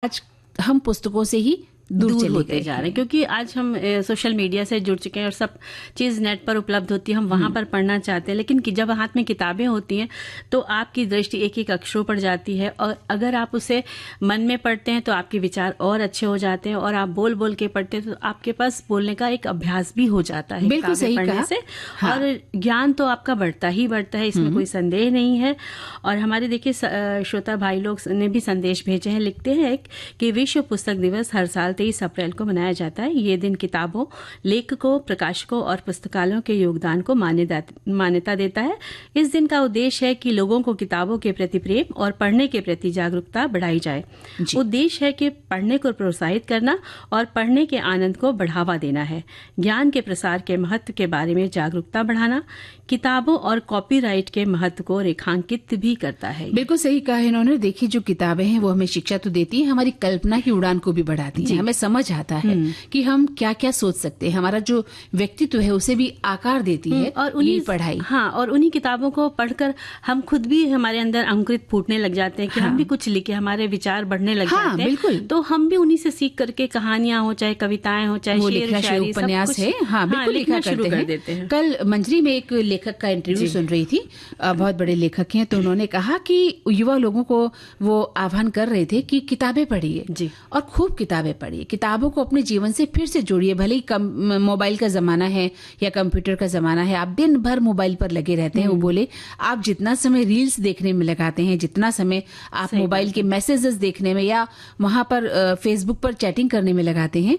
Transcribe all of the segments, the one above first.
आज हम पुस्तकों से ही दूर होते जा रहे हैं, क्योंकि आज हम सोशल मीडिया से जुड़ चुके हैं और सब चीज़ नेट पर उपलब्ध होती है, हम वहां पर पढ़ना चाहते हैं। लेकिन जब हाथ में किताबें होती हैं तो आपकी दृष्टि एक एक अक्षरों पर जाती है, और अगर आप उसे मन में पढ़ते हैं तो आपके विचार और अच्छे हो जाते हैं, और आप बोल बोल के पढ़ते हैं तो आपके पास बोलने का एक अभ्यास भी हो जाता है बिल्कुल सही पढ़ने से। हाँ। और ज्ञान तो आपका बढ़ता ही बढ़ता है, इसमें कोई संदेह नहीं है। और हमारे देखिए श्रोता भाई लोग ने भी संदेश भेजे हैं, लिखते हैं कि विश्व पुस्तक दिवस हर साल 23 अप्रैल को मनाया जाता है। ये दिन किताबों, लेखकों, प्रकाशकों और पुस्तकालयों के योगदान को मान्यता देता है। इस दिन का उद्देश्य है कि लोगों को किताबों के प्रति प्रेम और पढ़ने के प्रति जागरूकता बढ़ाई जाए। उद्देश्य है कि पढ़ने को प्रोत्साहित करना और पढ़ने के आनंद को बढ़ावा देना है। ज्ञान के प्रसार के महत्व के बारे में जागरूकता बढ़ाना किताबों और कॉपीराइट के महत्व को रेखांकित भी करता है। बिल्कुल सही कहा इन्होंने। देखिए, जो किताबें हैं वो हमें शिक्षा तो देती है, हमारी कल्पना की उड़ान को भी बढ़ाती है। हमें समझ आता है कि हम क्या क्या सोच सकते हैं, हमारा जो व्यक्तित्व है उसे भी आकार देती है और उन्हीं पढ़ाई। हाँ, और उन्हीं किताबों को पढ़कर हम खुद भी, हमारे अंदर अंकुरित फूटने लग जाते हैं कि हम भी कुछ लिखे, हमारे विचार बढ़ने लग जाते हैं। बिल्कुल। तो हम भी उन्हीं से सीख करके कहानियां हो, चाहे कविताएं हो, चाहे शेर शायरी, उपन्यास है, बिल्कुल लिखना शुरू कर देते हैं। कल मंजरी में एक लेखक का इंटरव्यू सुन रही थी, बहुत बड़े लेखक हैं, तो उन्होंने कहा कि युवा लोगों को वो आह्वान कर रहे थे कि किताबें पढ़िए और खूब किताबें पढ़िए, किताबों को अपने जीवन से फिर से जोड़िए। भले ही मोबाइल का जमाना है या कंप्यूटर का जमाना है, आप दिन भर मोबाइल पर लगे रहते हैं। वो बोले आप जितना समय रील्स देखने में लगाते हैं, जितना समय आप मोबाइल के मैसेजेस देखने में या वहां पर फेसबुक पर चैटिंग करने में लगाते हैं,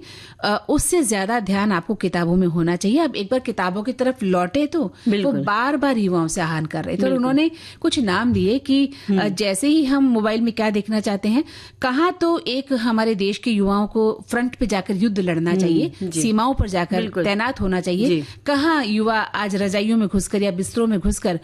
उससे ज्यादा ध्यान आपको किताबों में होना चाहिए। आप एक बार किताबों की तरफ लौटे तो वो बार बार युवाओं से आह्वान कर रहे थे। और उन्होंने कुछ नाम दिए कि जैसे ही हम मोबाइल में क्या देखना चाहते हैं, कहाँ तो एक हमारे देश के युवाओं को फ्रंट पे जाकर युद्ध लड़ना चाहिए, सीमाओं पर जाकर तैनात होना चाहिए, कहाँ युवा आज रजाइयों में घुसकर या बिस्तरों में घुसकर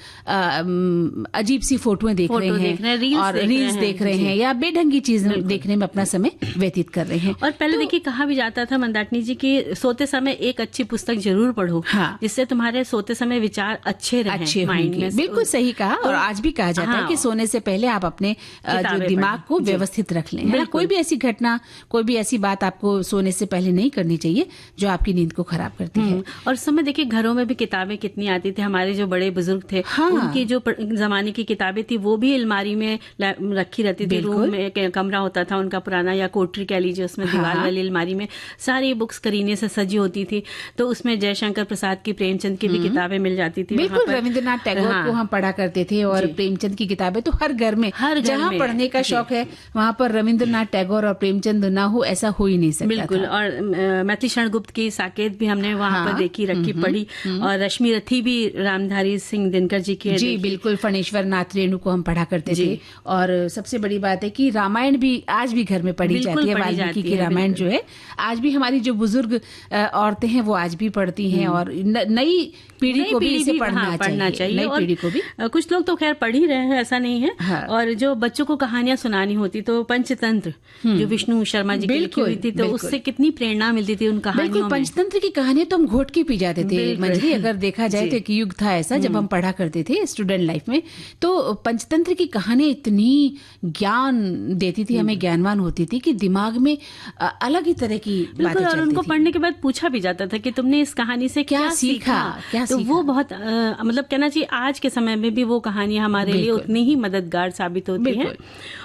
अजीब सी फोटोएं देख रहे हैं और रील्स देख रहे हैं या बेढंगी चीजें देखने में अपना समय व्यतीत कर रहे हैं। और पहले देखिए कहा भी जाता था मंदाकिनी जी की सोते समय एक अच्छी पुस्तक जरूर पढ़ो, जिससे तुम्हारे सोते समय विचार अच्छे माइंड में। बिल्कुल सही कहा। और आज भी कहा जाता है कि सोने से पहले आप अपने जो दिमाग को व्यवस्थित रख लें। कोई भी ऐसी घटना, कोई भी ऐसी बात आपको सोने से पहले नहीं करनी चाहिए जो आपकी नींद को खराब करती है। और उस समय देखिए घरों में भी किताबें कितनी आती थी। हमारे जो बड़े बुजुर्ग थे, उनकी जो जमाने की किताबें थी वो भी अलमारी में रखी रहती थी। रूम में कमरा होता था उनका पुराना, या कोठरी कह लीजिए, उसमें दीवार वाली अलमारी में सारी बुक्स करीने से सजी होती थी। तो उसमें जयशंकर प्रसाद की, प्रेमचंद की भी किताबें मिल जाती थी। बिल्कुल, रविंद्रनाथ टैगोर को हम पढ़ा करते थे और प्रेमचंद की किताबें तो हर घर में, जहाँ पढ़ने का शौक है वहाँ पर रविंद्रनाथ टैगोर और प्रेमचंद ना हो ऐसा हो ही नहीं सकता। बिल्कुल। और मैथिली शरण गुप्त की साकेत भी हमने वहाँ पर देखी, रखी, पढ़ी। और रश्मि रथी भी रामधारी सिंह दिनकर जी की। जी बिल्कुल, फणेश्वर नाथ रेणु को हम पढ़ा करते थे। और सबसे बड़ी बात है कि रामायण भी आज भी घर में पढ़ी जाती है। वाल्मीकि की रामायण जो है आज भी हमारी जो बुजुर्ग औरतें हैं वो आज भी पढ़ती हैं। और नई पीढ़ी को भी इसे पढ़ना चाहिए। नई पीढ़ी को भी, कुछ लोग तो खैर पढ़ ही रहे हैं, ऐसा नहीं है। और जो बच्चों को कहानियां सुनानी होती तो पंचतंत्र जो विष्णु शर्मा जी की लिखी हुई थी, तो उससे कितनी प्रेरणा मिलती थी उन कहानियों में। पंचतंत्र की कहानियां तो हम घोट के पी जाते थे मंजरी। अगर देखा जाए तो एक युग था ऐसा जब हम पढ़ा करते थे स्टूडेंट लाइफ में, तो पंचतंत्र की कहानी इतनी ज्ञान देती थी, हमें ज्ञानवान होती थी कि दिमाग में अलग ही तरह की बातें चलती थी। और उनको पढ़ने के बाद पूछा भी जाता था कि तुमने इस कहानी से क्या सीखा। तो वो बहुत मतलब कहना चाहिए आज के समय में भी वो कहानियां हमारे लिए उतनी ही मददगार साबित होती हैं।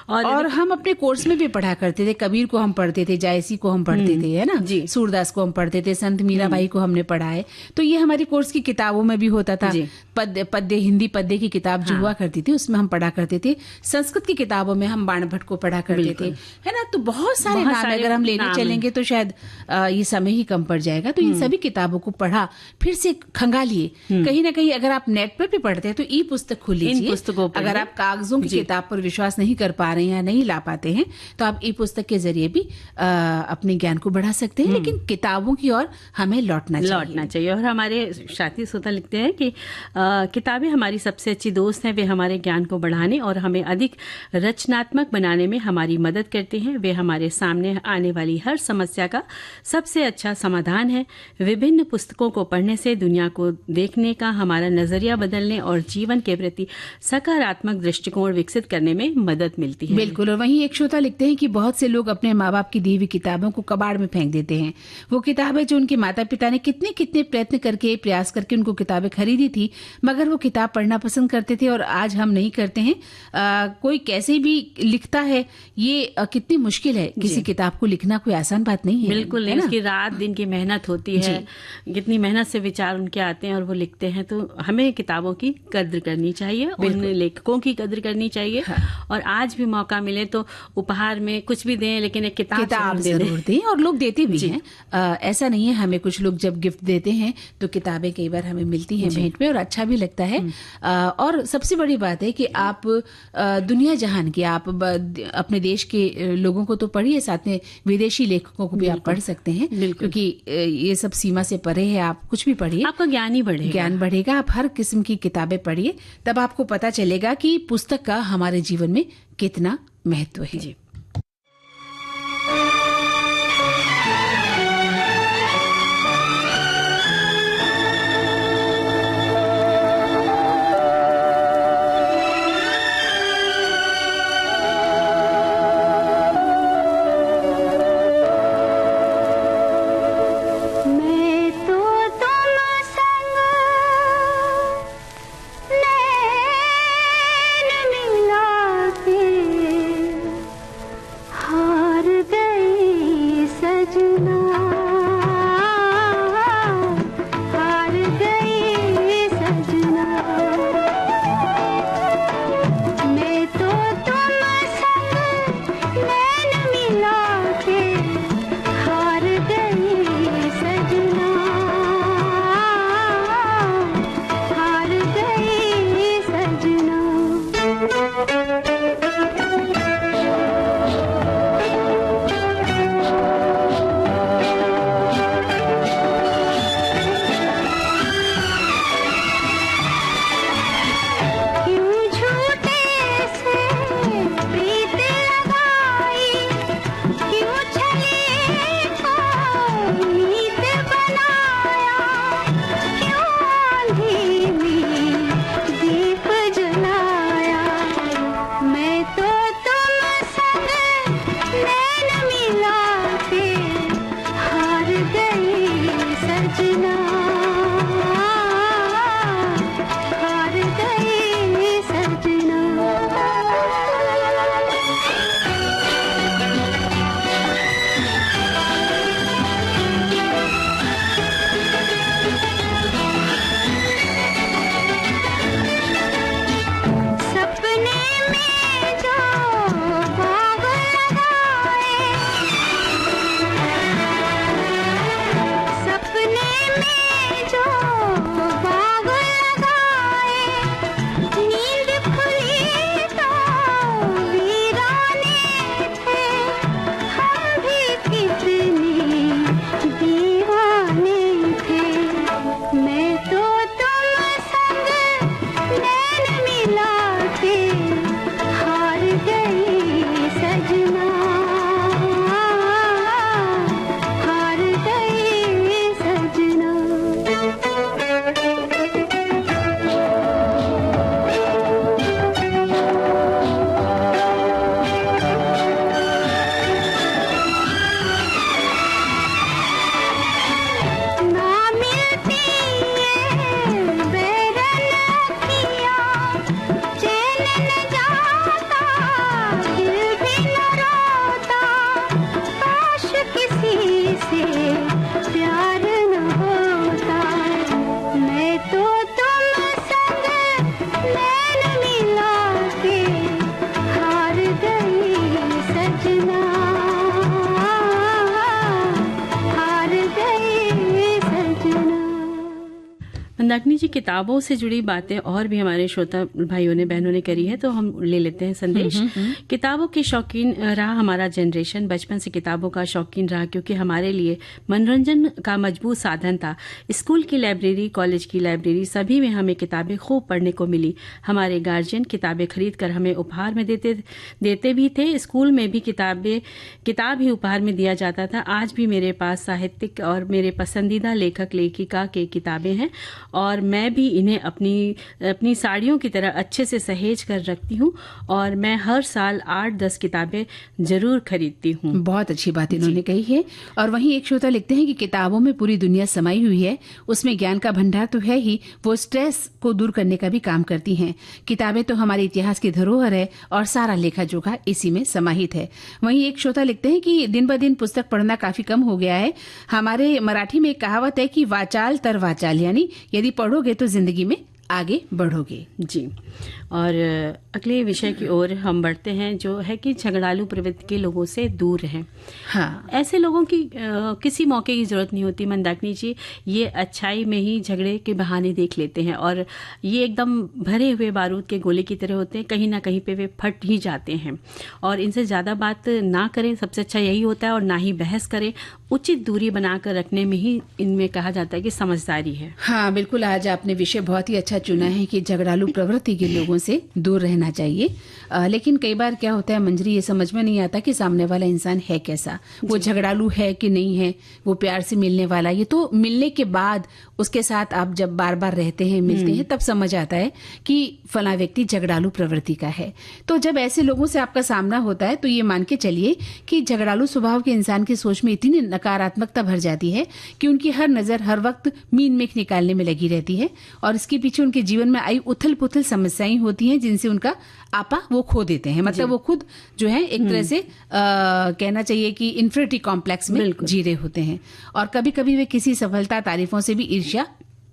और हम अपने कोर्स में भी पढ़ा करते थे। कबीर को हम पढ़ते थे, जायसी को हम पढ़ते थे, है ना, सूरदास को हम पढ़ते थे, संत मीराबाई को हमने पढ़ा है। तो ये हमारी कोर्स की किताबों में भी होता था। पद्य, हिंदी पद्य की किताब जो हुआ करती थी उसमें हम पढ़ा करते थे। संस्कृत की किताबों में हम बाण भट्ट को पढ़ा करते थे, है ना। तो बहुत सारे नाम अगर हम लेने चलेंगे तो शायद ये समय ही कम पड़ जाएगा। तो इन सभी किताबों को पढ़ा, फिर से खंगालिए। कहीं ना कहीं अगर आप नेट पर भी पढ़ते हैं तो ई पुस्तक खोल लीजिए। अगर आप कागजों की किताब पर विश्वास नहीं कर पा रहे हैं या नहीं ला पाते हैं तो आप ई पुस्तक के जरिए भी अपने ज्ञान को बढ़ा सकते हैं, लेकिन किताबों की ओर हमें लौटना चाहिए। और हमारे साथी श्रोता लिखते हैं कि किताबें हमारी सबसे अच्छी दोस्त हैं। वे हमारे ज्ञान को बढ़ाने और हमें अधिक रचनात्मक बनाने में हमारी मदद करते हैं। वे हमारे सामने आने वाली हर समस्या का सबसे अच्छा समाधान है। विभिन्न पुस्तकों को पढ़ने से दुनिया को देखने का हमारा नजरिया बदलने और जीवन के प्रति सकारात्मक दृष्टिकोण विकसित करने में मदद मिलती है। बिल्कुल। और वहीं एक श्रोता लिखते हैं कि बहुत से लोग अपने माँ बाप की दी हुई किताबों को कबाड़ में फेंक देते हैं। वो किताबें जो उनके माता पिता ने कितने कितने प्रयत्न करके, प्रयास करके उनको किताबें खरीदी थी, मगर वो किताब पढ़ना पसंद करते थे और आज हम नहीं करते हैं। कोई कैसे भी लिखता है, ये कितनी मुश्किल है। किसी किताब को लिखना कोई आसान बात नहीं है। बिल्कुल नहीं, उसकी रात दिन की मेहनत होती है, कितनी मेहनत से विचार उनके आते हैं और वो लिखते हैं। तो हमें किताबों की कद्र करनी चाहिए, उन लेखकों की कद्र करनी चाहिए। और आज भी मौका मिले तो उपहार में कुछ भी दें, लेकिन एक किताब जरूर दें। और लोग देते भी हैं, ऐसा नहीं है। हमें कुछ लोग जब गिफ्ट देते हैं तो किताबें कई बार हमें मिलती हैं भेंट में, और अच्छा भी लगता है। और सबसे बड़ी बात है कि आप दुनिया जहान की, आप अपने देश के लोगों को तो पढ़िए, साथ में विदेशी लेखकों को भी आप पढ़ सकते हैं, क्योंकि ये सब सीमा से परे है। आप कुछ भी पढ़िए, आपका ज्ञान बढ़ेगा। आप हर किस्म की किताबें पढ़िए, तब आपको पता चलेगा कि पुस्तक का हमारे जीवन में कितना महत्व है। जी। मंदाकिनी जी, किताबों से जुड़ी बातें और भी हमारे श्रोता भाइयों ने बहनों ने करी है, तो हम ले लेते हैं संदेश। किताबों के शौकीन रहा हमारा जनरेशन, बचपन से किताबों का शौकीन रहा, क्योंकि हमारे लिए मनोरंजन का मजबूत साधन था। स्कूल की लाइब्रेरी, कॉलेज की लाइब्रेरी, सभी में हमें किताबें खूब पढ़ने को मिली। हमारे गार्जियन किताबें खरीद कर हमें उपहार में देते भी थे। स्कूल में भी किताब ही उपहार में दिया जाता था। आज भी मेरे पास साहित्यिक और मेरे पसंदीदा लेखक लेखिका के किताबें हैं और मैं भी इन्हें अपनी साड़ियों की तरह अच्छे से सहेज कर रखती हूँ और मैं हर साल 8-10 किताबें जरूर खरीदती हूँ। बहुत अच्छी बात इन्होंने कही है। और वहीं एक श्रोता लिखते हैं कि किताबों में पूरी दुनिया समाई हुई है, उसमें ज्ञान का भंडार तो है ही, वो स्ट्रेस को दूर करने का भी काम करती हैं। किताबें तो हमारे इतिहास की धरोहर है और सारा लेखा जोखा इसी में समाहित है। वहीं एक श्रोता लिखते हैं कि दिन ब दिन पुस्तक पढ़ना काफी कम हो गया है। हमारे मराठी में एक कहावत है कि वाचाल तर वाचाल, यानी यदि पढ़ोगे तो जिंदगी में आगे बढ़ोगे। जी, और अगले विषय की ओर हम बढ़ते हैं, जो है कि झगड़ालू प्रवृत्ति के लोगों से दूर रहें। हाँ, ऐसे लोगों की किसी मौके की जरूरत नहीं होती मंदाकिनी जी। ये अच्छाई में ही झगड़े के बहाने देख लेते हैं और ये एकदम भरे हुए बारूद के गोले की तरह होते हैं, कहीं ना कहीं पे वे फट ही जाते हैं। और इनसे ज़्यादा बात ना करें, सबसे अच्छा यही होता है, और ना ही बहस करें। उचित दूरी बनाकर रखने में ही इनमें कहा जाता है कि समझदारी है। हाँ बिल्कुल, आज आपने विषय बहुत ही अच्छा चुना है कि झगड़ालू प्रवृत्ति के लोगों से दूर रहना चाहिए। लेकिन कई बार क्या होता है मंजरी, ये समझ में नहीं आता कि सामने वाला इंसान है कैसा, वो झगड़ालू है कि नहीं है, वो प्यार से मिलने वाला। ये तो मिलने के बाद उसके साथ आप जब बार बार रहते हैं, मिलते हैं, तब समझ आता है कि फला व्यक्ति झगड़ालू प्रवृत्ति का है। तो जब ऐसे लोगों से आपका सामना होता है तो ये मान के चलिए कि झगड़ालू स्वभाव के इंसान की सोच में इतनी नकारात्मकता भर जाती है कि उनकी हर नजर हर वक्त मीन मेख निकालने में लगी रहती है और इसके पीछे उनके जीवन में आई उथल पुथल समस्याएं होती हैं, जिनसे उनका आपा वो खो देते हैं। मतलब वो खुद जो है एक तरह से कहना चाहिए कि इन्फिनिटी कॉम्प्लेक्स में जी रहे होते हैं और कभी कभी वे किसी सफलता तारीफों से भी ईर्ष्या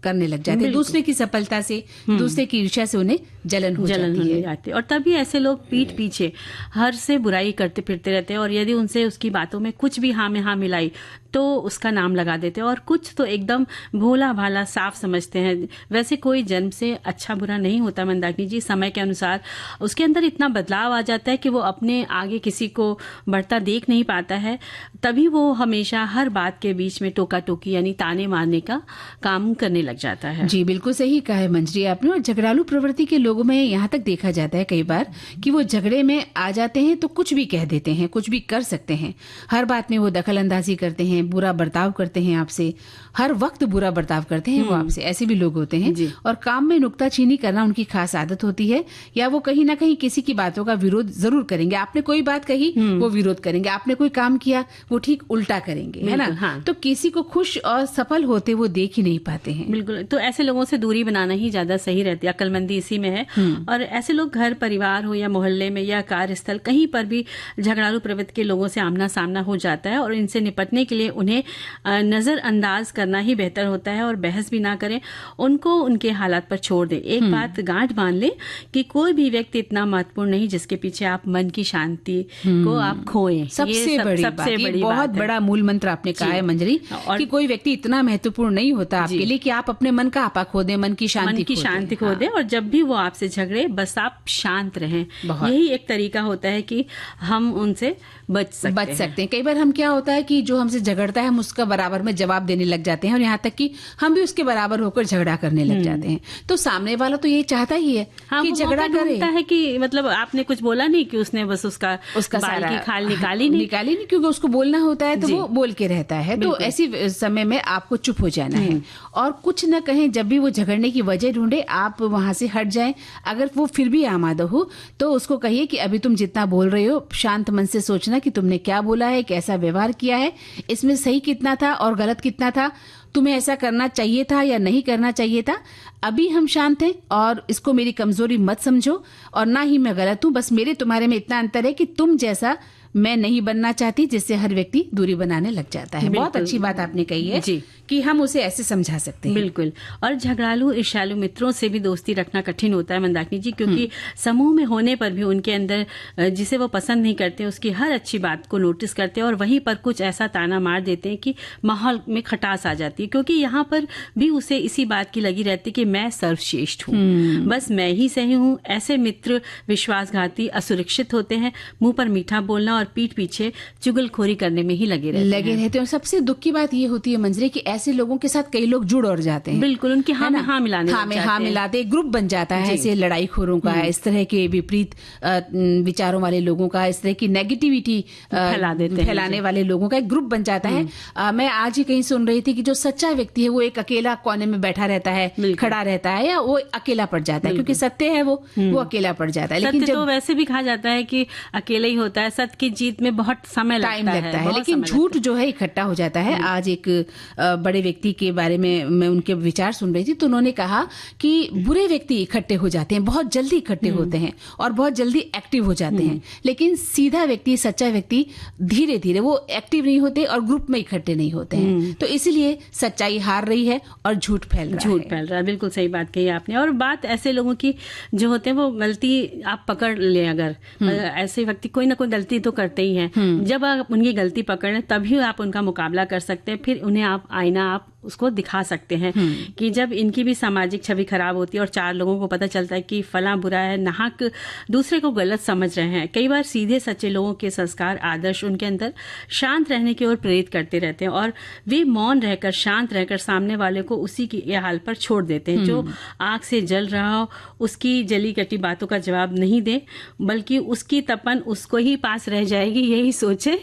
करने लग जाते हैं। दूसरे की सफलता से, दूसरे की ईर्ष्या से उन्हें जलन हो जाती है। और तभी ऐसे लोग पीठ पीछे हर से बुराई करते फिरते रहते हैं और यदि उनसे उसकी बातों में कुछ भी हाँ में हाँ मिलाई तो उसका नाम लगा देते हैं और कुछ तो एकदम भोला भाला साफ समझते हैं। वैसे कोई जन्म से अच्छा बुरा नहीं होता मंदाकिनी जी, समय के अनुसार उसके अंदर इतना बदलाव आ जाता है कि वो अपने आगे किसी को बढ़ता देख नहीं पाता है, तभी वो हमेशा हर बात के बीच में टोका टोकी यानी ताने मारने का काम करने लग जाता है। जी बिल्कुल सही कहा है मंजरी आपने। और झगड़ालू प्रवृत्ति के लोगों में यहाँ तक देखा जाता है कई बार कि वो झगड़े में आ जाते हैं तो कुछ भी कह देते हैं, कुछ भी कर सकते हैं, हर बात में वो दखल अंदाजी करते हैं, बुरा बर्ताव करते हैं आपसे, हर वक्त बुरा बर्ताव करते हैं वो आपसे। ऐसे भी लोग होते हैं और काम में नुक्ताचीनी करना उनकी खास आदत होती है, या वो कहीं ना कहीं किसी की बातों का विरोध जरूर करेंगे। आपने कोई बात कही वो विरोध करेंगे, आपने कोई काम किया वो ठीक उल्टा करेंगे, है ना। हाँ। तो किसी को खुश और सफल होते वो देख ही नहीं पाते हैं। बिल्कुल, तो ऐसे लोगों से दूरी बनाना ही ज्यादा सही रहती है, अक्लमंदी इसी में है। और ऐसे लोग घर परिवार हो या मोहल्ले में या कार्यस्थल कहीं पर भी झगड़ालू प्रवृत्ति के लोगों से आमना सामना हो जाता है और इनसे निपटने के लिए उन्हें नजरअंदाज करना ही बेहतर होता है और बहस भी ना करें, उनको उनके हालात पर छोड़ दें। एक बात गांठ बांध ले कि कोई भी व्यक्ति इतना महत्वपूर्ण नहीं जिसके पीछे आप मन की शांति को आप खोएं। सबसे बड़ी बहुत बड़ा मूल मंत्र आपने कहा है मंजरी, कि कोई व्यक्ति इतना महत्वपूर्ण नहीं होता आपके लिए कि आप अपने मन का आपा खो दें, मन की शांति खो दें। और जब भी वो आपसे झगड़े बस आप शांत रहें। यही एक तरीका होता है कि हम उनसे बच सकते हैं। कई बार हम क्या होता है कि जो हमसे झगड़ता है हम उसका बराबर में जवाब देने लग जाते हैं और यहाँ तक कि हम भी उसके बराबर होकर झगड़ा करने लग जाते हैं। तो सामने वाला तो ये चाहता ही है कि झगड़ा करे, है कि मतलब आपने कुछ बोला नहीं कि उसने बस उसका बाल की खाल निकाली नहीं, क्योंकि उसको बोलना होता है तो वो बोल के रहता है। तो ऐसी समय में आपको चुप हो जाना है और कुछ न कहें। जब भी वो झगड़ने की वजह ढूंढे आप वहां से हट जाएं। अगर वो फिर भी आमादा हो तो उसको कहिए कि अभी तुम जितना बोल रहे हो शांत मन से सोचना कि तुमने क्या बोला है, कैसा व्यवहार किया है, इसमें सही कितना था और गलत कितना था, तुम्हें ऐसा करना चाहिए था या नहीं करना चाहिए था। अभी हम शांत हैं और इसको मेरी कमजोरी मत समझो और ना ही मैं गलत हूं, बस मेरे तुम्हारे में इतना अंतर है कि तुम जैसा मैं नहीं बनना चाहती, जिससे हर व्यक्ति दूरी बनाने लग जाता है। बहुत अच्छी बात आपने कही है जी, कि हम उसे ऐसे समझा सकते हैं। बिल्कुल। और झगड़ालू ईर्ष्यालु मित्रों से भी दोस्ती रखना कठिन होता है मंदाकिनी जी, क्योंकि समूह में होने पर भी उनके अंदर जिसे वो पसंद नहीं करते उसकी हर अच्छी बात को नोटिस करते हैं और वहीं पर कुछ ऐसा ताना मार देते हैं कि माहौल में खटास आ जाती है, क्योंकि यहाँ पर भी उसे इसी बात की लगी रहती कि मैं सर्वश्रेष्ठ हूँ, बस मैं ही सही हूँ। ऐसे मित्र विश्वासघाती, असुरक्षित होते हैं, मुंह पर मीठा बोलना और पीठ पीछे चुगलखोरी करने में ही लगे रहते हैं। और सबसे दुख की बात ये होती है मंजरी कि ऐसे लोगों के साथ कई लोग जुड़ और जाते हैं। बिल्कुल, उनकी हाँ मिलाते ग्रुप बन जाता है ऐसे लड़ाई खोरों का, इस तरह के विपरीत विचारों वाले लोगों का, इस तरह की नेगेटिविटी फैलाने वाले लोगों का एक ग्रुप बन जाता है। मैं आज ही कहीं सुन रही थी कि जो सच्चा व्यक्ति है वो एक अकेला कोने में बैठा रहता है, खड़ा रहता है, या वो अकेला पड़ जाता है, क्योंकि सत्य है वो अकेला पड़ जाता है। लेकिन तो वैसे भी कहा जाता है कि अकेले ही होता है, सत्य की जीत में बहुत समय टाइम लगता है, लेकिन झूठ जो है इकट्ठा हो जाता है। आज एक बड़े व्यक्ति के बारे में मैं उनके विचार सुन रही थी, तो उन्होंने कहा कि बुरे व्यक्ति इकट्ठे हो जाते हैं, बहुत जल्दी इकट्ठे होते हैं और बहुत जल्दी एक्टिव हो जाते हैं, लेकिन सीधा व्यक्ति, सच्चा व्यक्ति धीरे धीरे वो एक्टिव नहीं होते और ग्रुप में इकट्ठे नहीं होते हैं। तो इसलिए सच्चाई हार रही है और झूठ फैल रहा है। बिल्कुल सही बात कही आपने। और बात ऐसे लोगों की जो होते हैं वो गलती आप पकड़ ले, अगर ऐसे व्यक्ति कोई ना कोई गलती तो करते ही हैं, जब आप उनकी गलती पकड़ लें तभी आप उनका मुकाबला कर सकते हैं, फिर उन्हें आप आईना आप उसको दिखा सकते हैं कि जब इनकी भी सामाजिक छवि खराब होती है और चार लोगों को पता चलता है कि फला बुरा है, नाहक दूसरे को गलत समझ रहे हैं। कई बार सीधे सच्चे लोगों के संस्कार, आदर्श उनके अंदर शांत रहने की ओर प्रेरित करते रहते हैं और वे मौन रहकर, शांत रहकर सामने वाले को उसी की हाल पर छोड़ देते हैं। जो आग से जल रहा हो उसकी जली कटी बातों का जवाब नहीं दे, बल्कि उसकी तपन उसको ही पास रह जाएगी, यही सोचे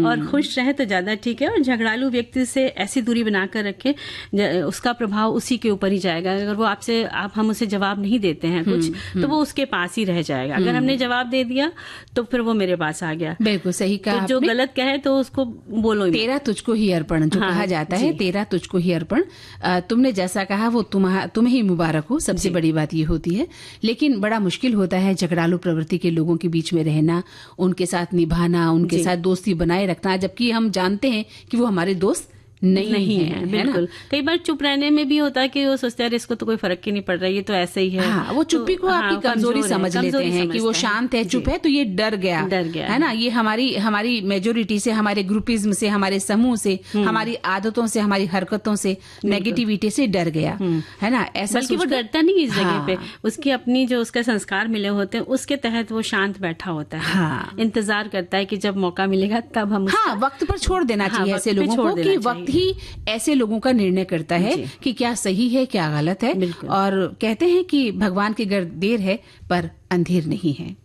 और खुश रहे तो ज्यादा ठीक है। और झगड़ालू व्यक्ति से ऐसी दूरी बनाकर रखे, उसका प्रभाव उसी के ऊपर ही जाएगा। अगर वो हम उसे जवाब नहीं देते हैं कुछ, तो वो उसके पास ही रह जाएगा। अगर हमने जवाब दे दिया तो फिर वो मेरे पास आ गया। बिल्कुल सही कहा। तो जो गलत कहे तो उसको बोलो, तेरा तुझको ही अर्पण, जो कहा जाता है, तेरा तुझको ही अर्पण। तुमने जैसा कहा वो तुम्हें ही मुबारक हो, सबसे बड़ी बात ये होती है। लेकिन बड़ा मुश्किल होता है झगड़ालू प्रवृत्ति के लोगों के बीच में रहना, उनके साथ निभाना, उनके साथ दोस्ती बनाए रखना, जबकि हम जानते हैं कि वो हमारे दोस्त नहीं है। बिल्कुल। कई बार चुप रहने में भी होता है कि वो सोचते हैं इसको तो कोई फर्क ही नहीं पड़ रहा है, ये तो ऐसे ही है। हाँ, वो चुप्पी को आपकी कमजोरी समझ लेते हैं कि वो शांत है, चुप है, तो ये डर गया है ना। ये हमारी मेजोरिटी से, हमारे ग्रुपिज्म से, हमारे समूह से, हमारी आदतों से, हमारी हरकतों से, नेगेटिविटी से डर गया है ना। ऐसा बल्कि वो डरता नहीं इस जगह पे, उसकी अपनी जो उसके संस्कार मिले होते हैं उसके तहत वो शांत बैठा होता है, इंतजार करता है कि जब मौका मिलेगा तब हम वक्त पर छोड़ देना चाहिए ऐसे लोगों को, कि वक्त ही ऐसे लोगों का निर्णय करता है कि क्या सही है, क्या गलत है। और कहते हैं कि भगवान के घर देर है पर अंधेर नहीं है।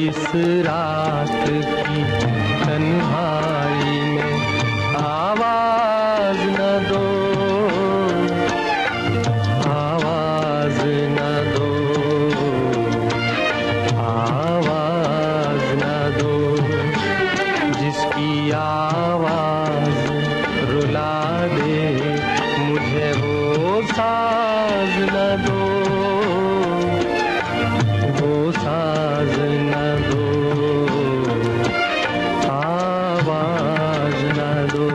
इस रात की तन्हाई में आवाज न दो, आवाज न दो, आवाज न दो, जिसकी आवाज रुला दे मुझे वो साज न दो, वो साज न दो, आवाज न दो।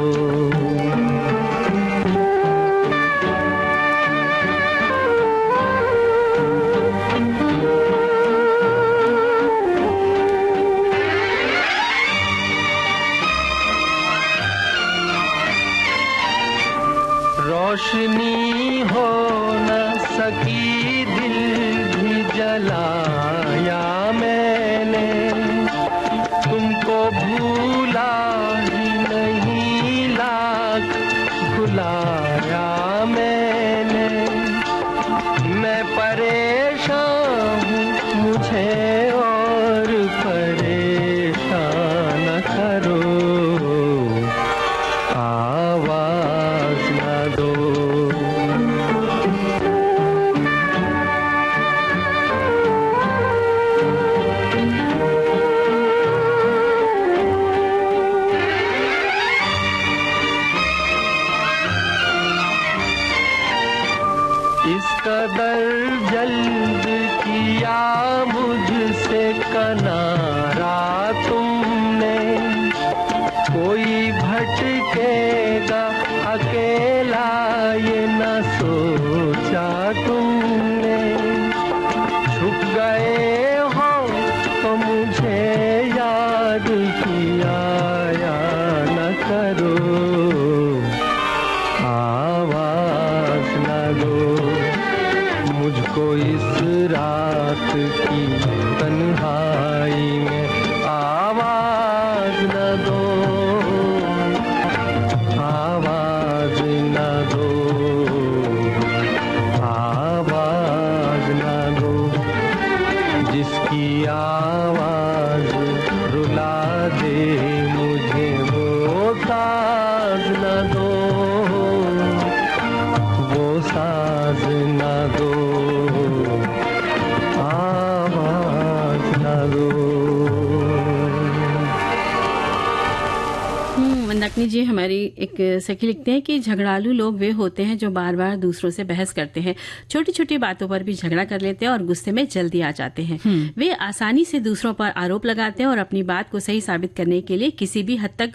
लीजिए, हमारी एक सखी लिखते हैं कि झगड़ालू लोग वे होते हैं जो बार बार दूसरों से बहस करते हैं, छोटी छोटी बातों पर भी झगड़ा कर लेते हैं और गुस्से में जल्दी आ जाते हैं। वे आसानी से दूसरों पर आरोप लगाते हैं और अपनी बात को सही साबित करने के लिए किसी भी हद तक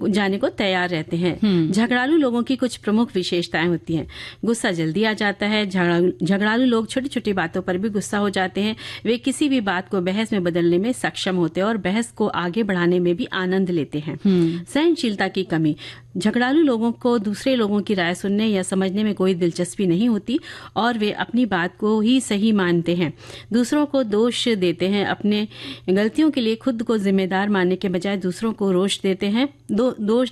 जाने को तैयार रहते हैं। झगड़ालू लोगों की कुछ प्रमुख विशेषताएं होती हैं। गुस्सा जल्दी आ जाता है। झगड़ालू लोग छोटी छोटी बातों पर भी गुस्सा हो जाते हैं। वे किसी भी बात को बहस में बदलने में सक्षम होते हैं और बहस को आगे बढ़ाने में भी आनंद लेते हैं। सहनशीलता की कमी। झगड़ालू लोगों को दूसरे लोगों की राय सुनने या समझने में कोई दिलचस्पी नहीं होती और वे अपनी बात को ही सही मानते हैं। दूसरों को दोष देते हैं। अपने गलतियों के लिए खुद को जिम्मेदार मानने के बजाय दूसरों को दोष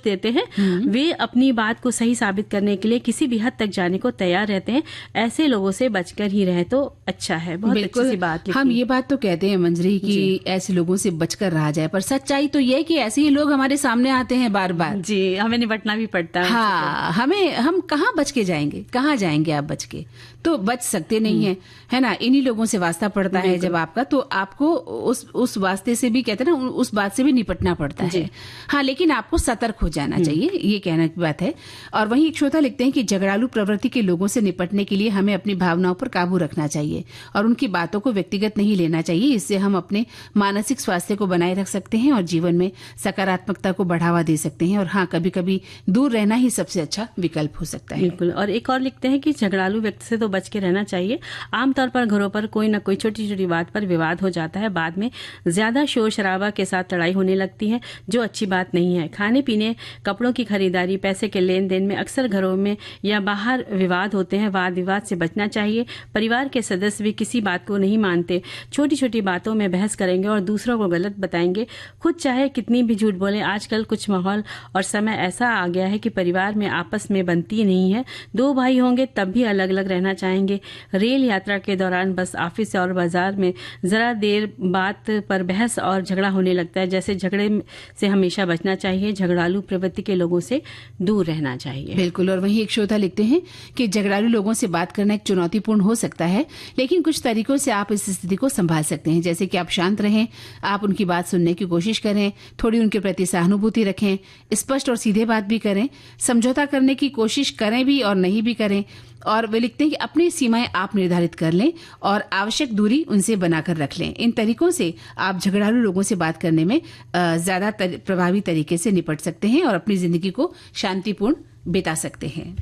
देते हैं। वे अपनी बात को सही साबित करने के लिए किसी भी हद तक जाने को तैयार रहते हैं। ऐसे लोगों से बचकर ही रहे तो अच्छा है। बहुत अच्छी सी बात। हम ये बात तो कहते हैं मंजरी कि ऐसे लोगों से बचकर रहा जाए, पर सच्चाई तो ये है कि ऐसे ही लोग हमारे सामने आते हैं बार बार। जी, हमें निपटना भी पड़ता है। हाँ, हम कहाँ बच के जाएंगे, कहाँ जाएंगे आप बच के? तो बच सकते नहीं है, है ना। इन्हीं लोगों से वास्ता पड़ता है जब आपका, तो आपको उस वास्ते से भी कहते हैं ना, उस बात से भी निपटना पड़ता है। हाँ, लेकिन आपको सतर्क हो जाना चाहिए, ये कहने की बात है। और वहीं एक श्रोता लिखते हैं कि झगड़ालू प्रवृत्ति के लोगों से निपटने के लिए हमें अपनी भावनाओं पर काबू रखना चाहिए और उनकी बातों को व्यक्तिगत नहीं लेना चाहिए। इससे हम अपने मानसिक स्वास्थ्य को बनाए रख सकते हैं और जीवन में सकारात्मकता को बढ़ावा दे सकते हैं। और हाँ, कभी कभी दूर रहना ही सबसे अच्छा विकल्प हो सकता है। बिल्कुल। और एक और लिखते हैं कि झगड़ालू व्यक्ति से तो बच के रहना चाहिए। आमतौर पर घरों पर कोई न कोई छोटी छोटी बात पर विवाद हो जाता है। बाद में ज्यादा शोर शराबा के साथ लड़ाई होने लगती है, जो अच्छी बात नहीं है। खाने पीने, कपड़ों की खरीदारी, पैसे के लेन देन में अक्सर घरों में या बाहर विवाद होते हैं। वाद विवाद से बचना चाहिए। परिवार के सदस्य भी किसी बात को नहीं मानते, छोटी छोटी बातों में बहस करेंगे और दूसरों को गलत बताएंगे। खुद चाहे कितनी भी झूठ बोले, आजकल कुछ माहौल और समय ऐसा आ गया है कि परिवार में आपस में बनती नहीं है। दो भाई होंगे तब भी अलग अलग रहना चाहेंगे। रेल यात्रा के दौरान बस, ऑफिस और बाजार में जरा देर बात पर बहस और झगड़ा होने लगता है। जैसे झगड़े से हमेशा बचना चाहिए। झगड़ालू प्रवृत्ति के लोगों से दूर रहना चाहिए। बिल्कुल। और वहीं एक श्रोता लिखते हैं कि झगड़ालू लोगों से बात करना एक चुनौतीपूर्ण हो सकता है, लेकिन कुछ तरीकों से आप इस स्थिति को संभाल सकते हैं। जैसे कि आप शांत रहें, आप उनकी बात सुनने की कोशिश करें, थोड़ी उनके प्रति सहानुभूति रखें, स्पष्ट और सीधे बात भी करें, समझौता करने की कोशिश करें भी और नहीं भी करें। और वे लिखते हैं कि अपनी सीमाएं आप निर्धारित कर लें और आवश्यक दूरी उनसे बनाकर रख लें। इन तरीकों से आप झगड़ालू लोगों से बात करने में ज्यादा प्रभावी तरीके से निपट सकते हैं और अपनी जिंदगी को शांतिपूर्ण बिता सकते हैं।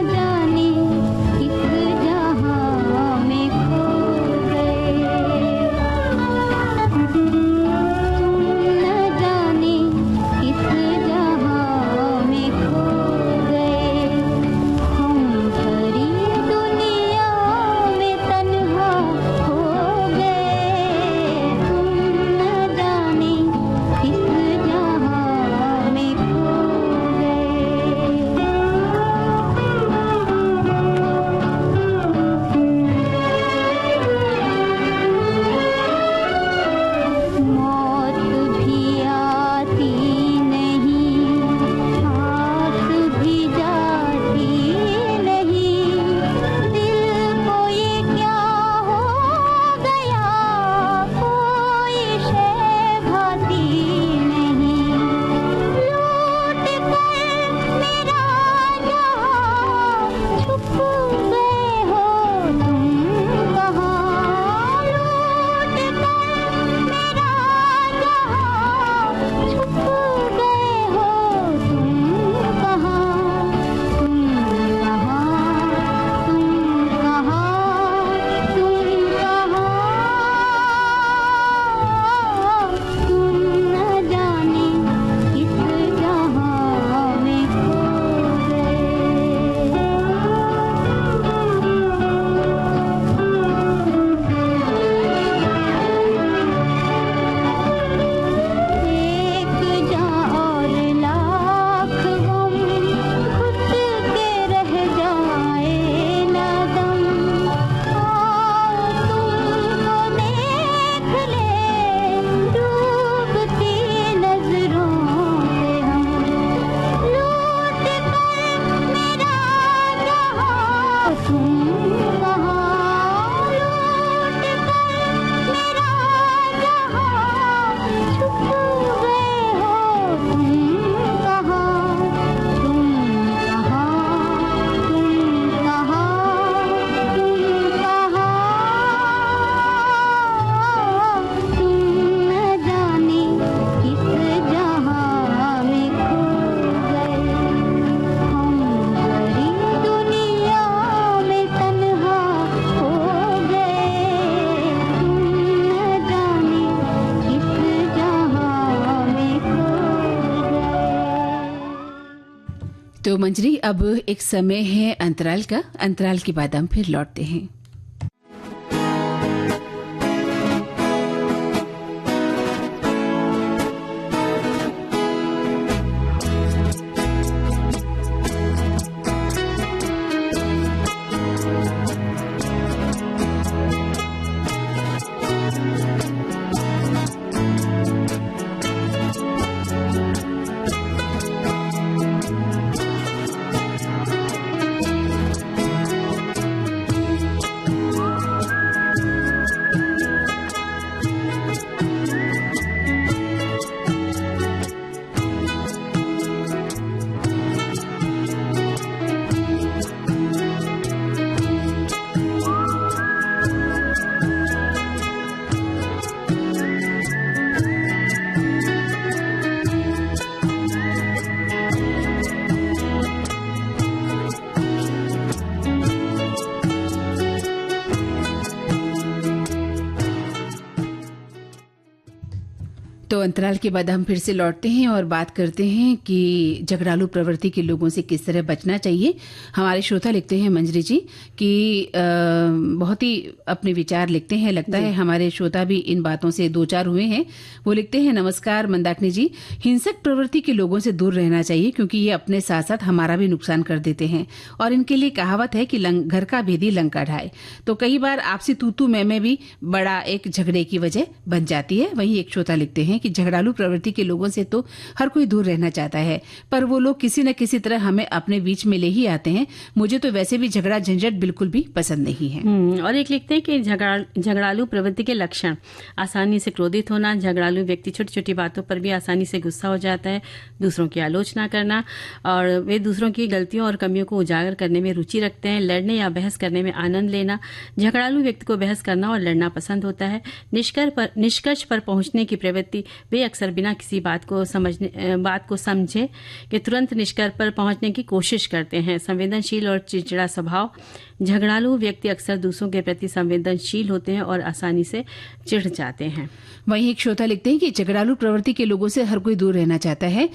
जाने किस तो मंजरी, अब एक समय है अंतराल का। अंतराल के बाद हम फिर लौटते हैं। तो अंतराल के बाद हम फिर से लौटते हैं और बात करते हैं कि झगड़ालू प्रवृत्ति के लोगों से किस तरह बचना चाहिए। हमारे श्रोता लिखते हैं मंजरी जी कि बहुत ही अपने विचार लिखते हैं। लगता है हमारे श्रोता भी इन बातों से दो चार हुए हैं। वो लिखते हैं, नमस्कार मंदाकिनी जी, हिंसक प्रवृत्ति के लोगों से दूर रहना चाहिए क्योंकि ये अपने साथ साथ हमारा भी नुकसान कर देते हैं और इनके लिए कहावत है कि घर का भेदी लंका ढाए। तो कई बार आपसी तू मैं भी बड़ा एक झगड़े की वजह बन जाती है। वहीं एक श्रोता लिखते हैं कि झगड़ालू प्रवृत्ति के लोगों से तो हर कोई दूर रहना चाहता है, पर वो लोग किसी न किसी तरह हमें अपने बीच में ले ही आते हैं। मुझे तो वैसे भी झगड़ा झंझट बिल्कुल भी पसंद नहीं है। और एक लिखते हैं कि झगड़ालू प्रवृत्ति के लक्षण, आसानी से क्रोधित होना। झगड़ालू व्यक्ति छोटी छोटी बातों पर भी आसानी से गुस्सा हो जाता है। दूसरों की आलोचना करना, और वे दूसरों की गलतियों और कमियों को उजागर करने में रुचि रखते हैं। लड़ने या बहस करने में आनंद लेना। झगड़ालू व्यक्ति को बहस करना और लड़ना पसंद होता है। निष्कर्ष पर पहुंचने की प्रवृत्ति, वे अक्सर बिना किसी बात को समझे कि तुरंत निष्कर्ष पर पहुंचने की कोशिश करते हैं। संवेदनशील और चिड़चिड़ा स्वभाव, झगड़ालू व्यक्ति अक्सर दूसरों के प्रति संवेदनशील होते हैं और आसानी से चिढ़ जाते हैं। वहीं एक श्रोता लिखते हैं कि झगड़ालू प्रवृत्ति के लोगों से हर कोई दूर रहना चाहता है।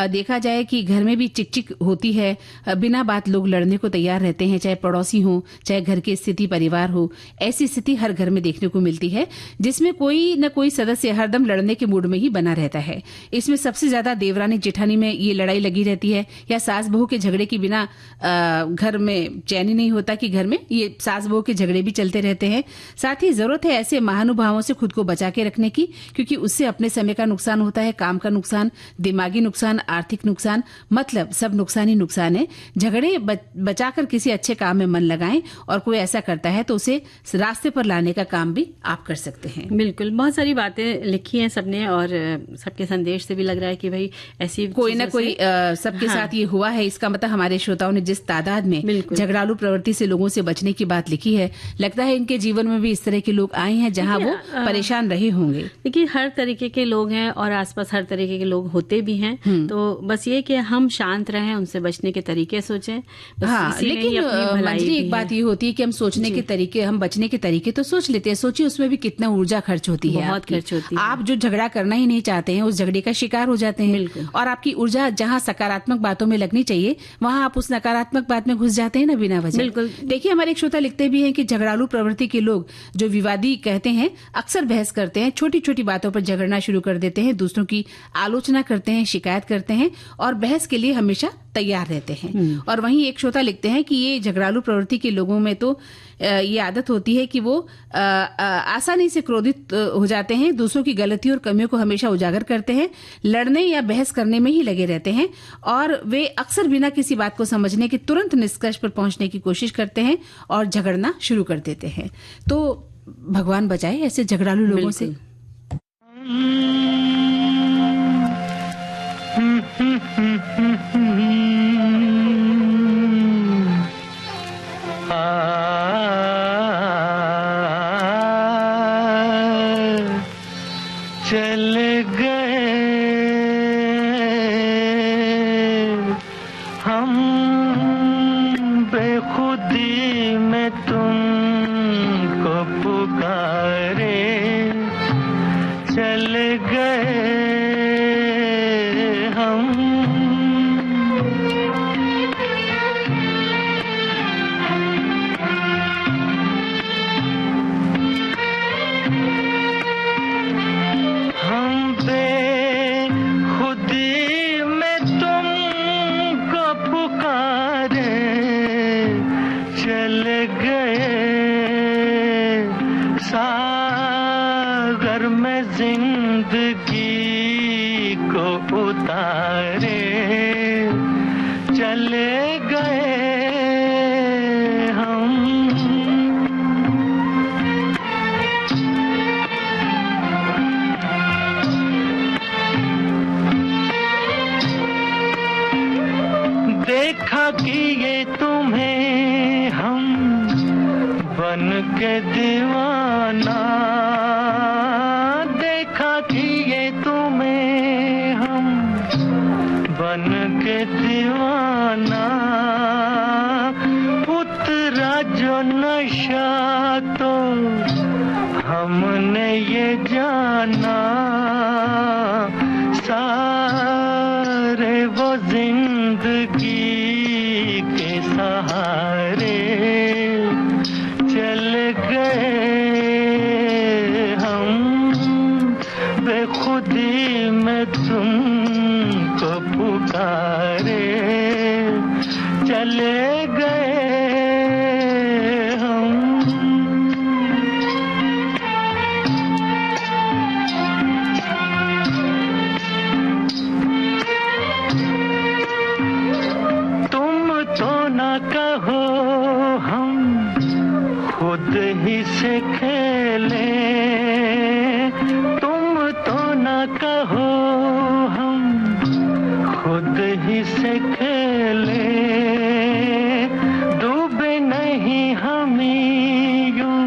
देखा जाए कि घर में भी चिकचिक होती है, बिना बात लोग लड़ने को तैयार रहते हैं, चाहे पड़ोसी हो, चाहे घर की स्थिति परिवार हो। ऐसी स्थिति हर घर में देखने को मिलती है जिसमें कोई न कोई सदस्य हरदम लड़ने के मूड में ही बना रहता है। इसमें सबसे ज्यादा देवरानी जेठानी में ये लड़ाई लगी रहती है, या सास बहू के झगड़े के बिना घर में चैन ही नहीं होता कि घर में ये सास बहू के झगड़े भी चलते रहते हैं। साथ ही जरूरत है ऐसे महानुभावों से खुद को बचा के रखने की, क्योंकि उससे अपने समय का नुकसान होता है, काम का नुकसान, दिमागी नुकसान, आर्थिक नुकसान, मतलब सब नुकसान ही नुकसान है। झगड़े बचाकर किसी अच्छे काम में मन लगाएं, और कोई ऐसा करता है तो उसे रास्ते पर लाने का काम भी आप कर सकते हैं। बिल्कुल, बहुत सारी बातें लिखी हैं सबने, और सबके संदेश से भी लग रहा है कि भाई ऐसी कोई ना कोई सबके साथ ये हुआ है। इसका मतलब हमारे श्रोताओं ने जिस तादाद में झगड़ालू प्रवृत्ति से लोगों से बचने की बात लिखी है, लगता है इनके जीवन में भी इस तरह के लोग आए हैं जहां वो परेशान रहे होंगे। देखिए, हर तरीके के लोग हैं और आसपास हर तरीके के लोग होते भी हैं। तो बस ये कि हम शांत रहें, उनसे बचने के तरीके सोचें। हाँ, लेकिन मंजरी एक बात ये होती है कि हम सोचने के तरीके, हम बचने के तरीके तो सोच लेते हैं। सोचिए उसमें भी कितना ऊर्जा खर्च होती है, बहुत खर्च होती है। आप जो झगड़ा करना ही नहीं चाहते हैं उस झगड़े का शिकार हो जाते हैं, और आपकी ऊर्जा जहाँ सकारात्मक बातों में लगनी चाहिए वहां आप उस नकारात्मक बात में घुस जाते हैं ना, बिना वजह। बिल्कुल। देखिए, हमारे एक श्रोता लिखते भी हैं कि झगड़ालू प्रवृत्ति के लोग जो विवादी कहते हैं, अक्सर बहस करते हैं, छोटी छोटी बातों पर झगड़ना शुरू कर देते हैं, दूसरों की आलोचना करते हैं, शिकायत करते हैं और बहस के लिए हमेशा तैयार रहते हैं। और वहीं एक श्रोता लिखते हैं कि ये झगड़ालू प्रवृत्ति के लोगों में तो ये आदत होती है कि वो आसानी से क्रोधित हो जाते हैं, दूसरों की गलतियों और कमियों को हमेशा उजागर करते हैं, लड़ने या बहस करने में ही लगे रहते हैं, और वे अक्सर बिना किसी बात को समझने के तुरंत निष्कर्ष पर पहुंचने की कोशिश करते हैं और झगड़ना शुरू कर देते हैं। तो भगवान बचाए ऐसे झगड़ालू लोगों से। चले गए हम बेखुदी में तुमको पुकारे, चले गए हम सागर में जिंदगी को उतारे चले गए हम। देखा कि ये तुम्हें हम बन के दीवाना, देखा कि ये तुम्हें हम बन के दीवाना, उतरा जो नशा तो हमने ये जाना, सारे वो जिंदगी के सहारे चल गए हम। बेखुदी में तुमको पुकारे चले गए हम। तुम तो ना कहो हम खुद ही से खेले, तुम तो ना कहो हम खुद ही से खेले, डूबे नहीं हम यूं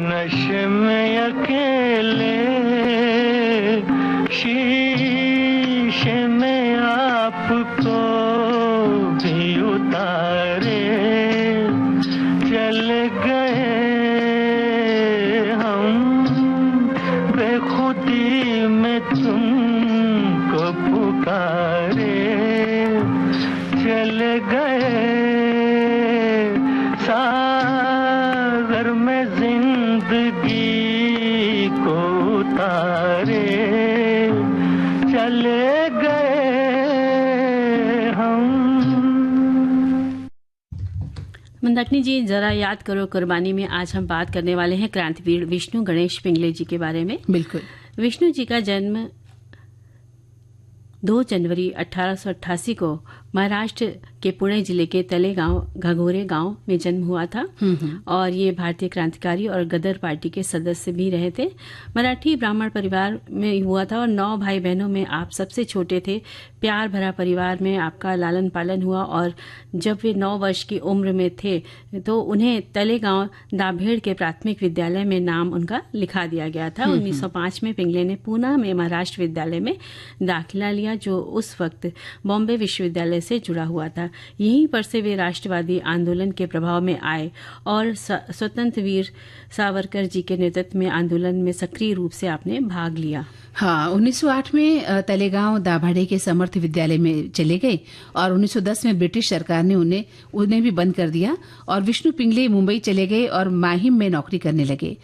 नशे में अकेले, शीशे में आपको भी उतारे चल गए हम। बेखुदी में तुमको पुकारे चल गए, सागर में जिंदगी को उतारे चले गए हम। मंदाकिनी जी, जरा याद करो कुर्बानी में आज हम बात करने वाले हैं क्रांतिवीर विष्णु गणेश पिंगले जी के बारे में। बिल्कुल। विष्णु जी का जन्म 2 जनवरी 1888 को महाराष्ट्र के पुणे जिले के तलेगांव घगोरे गांव में जन्म हुआ था और ये भारतीय क्रांतिकारी और गदर पार्टी के सदस्य भी रहे थे। मराठी ब्राह्मण परिवार में हुआ था और 9 भाई बहनों में आप सबसे छोटे थे। प्यार भरा परिवार में आपका लालन पालन हुआ और जब वे 9 वर्ष की उम्र में थे तो उन्हें तलेगांव दाभेड़ के प्राथमिक विद्यालय में नाम उनका लिखा दिया गया था। 1905 में पिंगले ने पूना में महाराष्ट्र विद्यालय में दाखिला लिया जो उस वक्त बॉम्बे विश्वविद्यालय से जुड़ा हुआ था। यहीं पर से वे राष्ट्रवादी आंदोलन के प्रभाव में आए और स्वतंत्र वीर सावरकर जी के नेतृत्व में आंदोलन में सक्रिय रूप से आपने भाग लिया। हाँ, 1908 में तलेगांव दाभाड़े के समर्थ विद्यालय में चले गए और 1910 में ब्रिटिश सरकार ने उन्हें भी बंद कर दिया और विष्णु पिंगले मुंबई चले गए और माहिम में नौकरी करने लगे।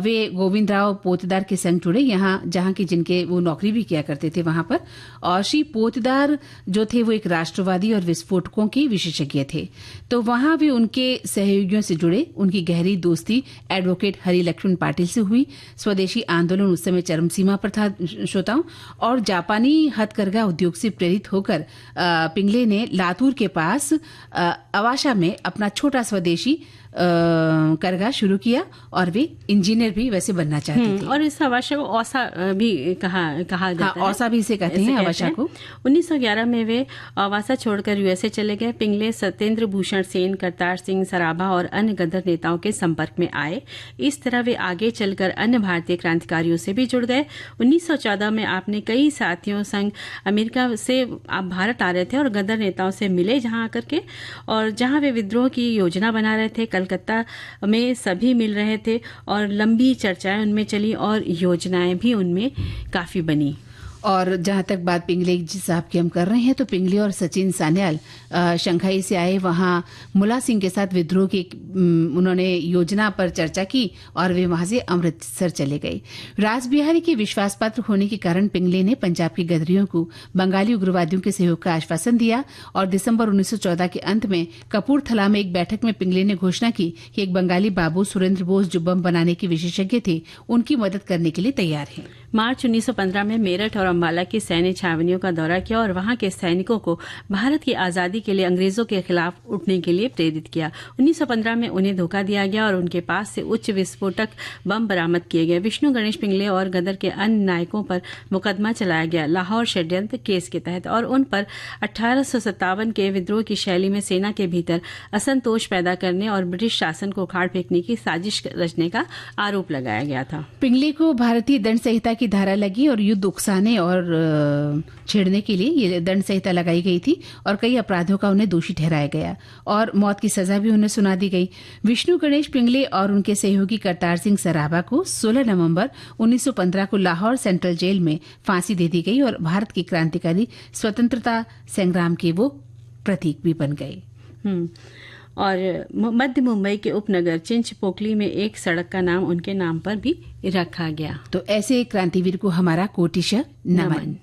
वे गोविंदराव पोतदार के संग जुड़े, जहां की जिनके वो नौकरी भी किया करते थे वहां पर। और श्री पोतदार जो थे वो एक राष्ट्रवादी और विस्फोटकों के विशेषज्ञ थे, तो वहां भी उनके सहयोगियों से जुड़े। उनकी गहरी दोस्ती एडवोकेट हरि लक्ष्मण पाटिल से हुई। स्वदेशी आंदोलन उस समय चरम सीमा पर था श्रोताओं, और जापानी हथकरघा उद्योग से प्रेरित होकर पिंगले ने लातूर के पास अवाशा में अपना छोटा स्वदेशी करघा शुरू किया और वे इंजीनियर भी वैसे बनना चाहते थे। और इस अवाशा को औसा भी कहा जाता है। औसा भी इसे कहते हैं अवाशा को। 1911 में वे अवासा छोड़कर यूएसए चले गए। पिंगले सत्येंद्र भूषण सेन, करतार सिंह सराभा और अन्य गदर नेताओं के संपर्क में आए। इस तरह वे आगे चलकर अन्य भारतीय क्रांतिकारियों से भी जुड़ गए। 1914 में आपने कई साथियों संग अमेरिका से आप भारत आ रहे थे और गदर नेताओं से मिले जहां आकर के, और जहां वे विद्रोह की योजना बना रहे थे। कलकत्ता में सभी मिल रहे थे और लंबी चर्चाएं उनमें चली और योजनाएं भी उनमें काफी बनी। और जहाँ तक बात पिंगले जी साहब की हम कर रहे हैं, तो पिंगले और सचिन सान्याल शंघाई से आए, वहाँ मुला सिंह के साथ विद्रोह की उन्होंने योजना पर चर्चा की और वे वहाँ से अमृतसर चले गए। रासबिहारी के विश्वास पात्र होने के कारण पिंगले ने पंजाब के गदरियों को बंगाली उग्रवादियों के सहयोग का आश्वासन दिया और दिसंबर 1914 के अंत में कपूरथला में एक बैठक में पिंगले ने घोषणा की कि एक बंगाली बाबू सुरेंद्र बोस जो बम बनाने के विशेषज्ञ थे, उनकी मदद करने के लिए तैयार हैं। मार्च 1915 में मेरठ और अम्बाला की सैन्य छावनियों का दौरा किया और वहां के सैनिकों को भारत की आजादी के लिए अंग्रेजों के खिलाफ उठने के लिए प्रेरित किया। 1915 में उन्हें धोखा दिया गया और उनके पास से उच्च विस्फोटक बम बरामद किए गए। विष्णु गणेश पिंगले और गदर के अन्य नायकों पर मुकदमा चलाया गया लाहौर षड्यंत्र केस के तहत और उन पर 1857 के विद्रोह की शैली में सेना के भीतर असंतोष पैदा करने और ब्रिटिश शासन को उखाड़ फेंकने की साजिश रचने का आरोप लगाया गया था। पिंगले को भारतीय दंड संहिता की धारा लगी और युद्ध उकसाने और छेड़ने के लिए ये दंड संहिता लगाई गई थी और कई अपराधों का उन्हें दोषी ठहराया गया और मौत की सजा भी उन्हें सुना दी गई। विष्णु गणेश पिंगले और उनके सहयोगी करतार सिंह सराभा को 16 नवंबर 1915 को लाहौर सेंट्रल जेल में फांसी दे दी गई और भारत की क्रांतिकारी स्वतंत्रता संग्राम के वो प्रतीक भी बन गए। और मध्य मुंबई के उपनगर चिंचपोकली में एक सड़क का नाम उनके नाम पर भी रखा गया। तो ऐसे क्रांतिवीर को हमारा कोटिश नमन।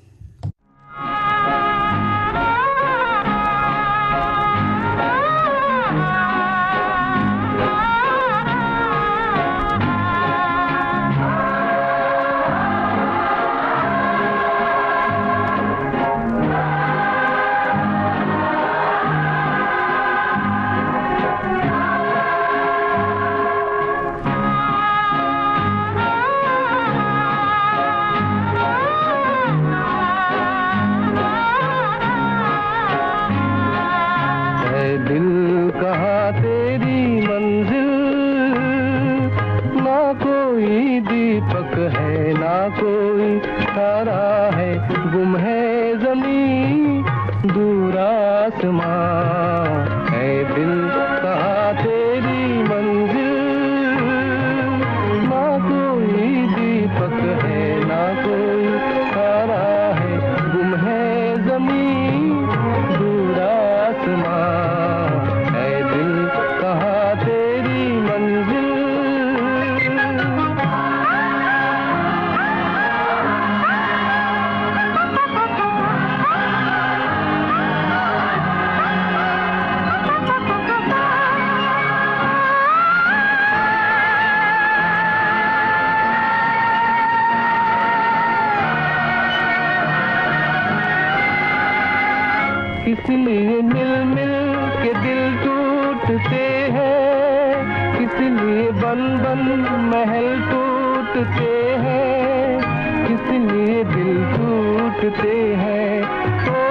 इसलिए मिल मिल के दिल टूटते हैं, इसलिए बन बन महल टूटते हैं, इसलिए दिल टूटते हैं। ओ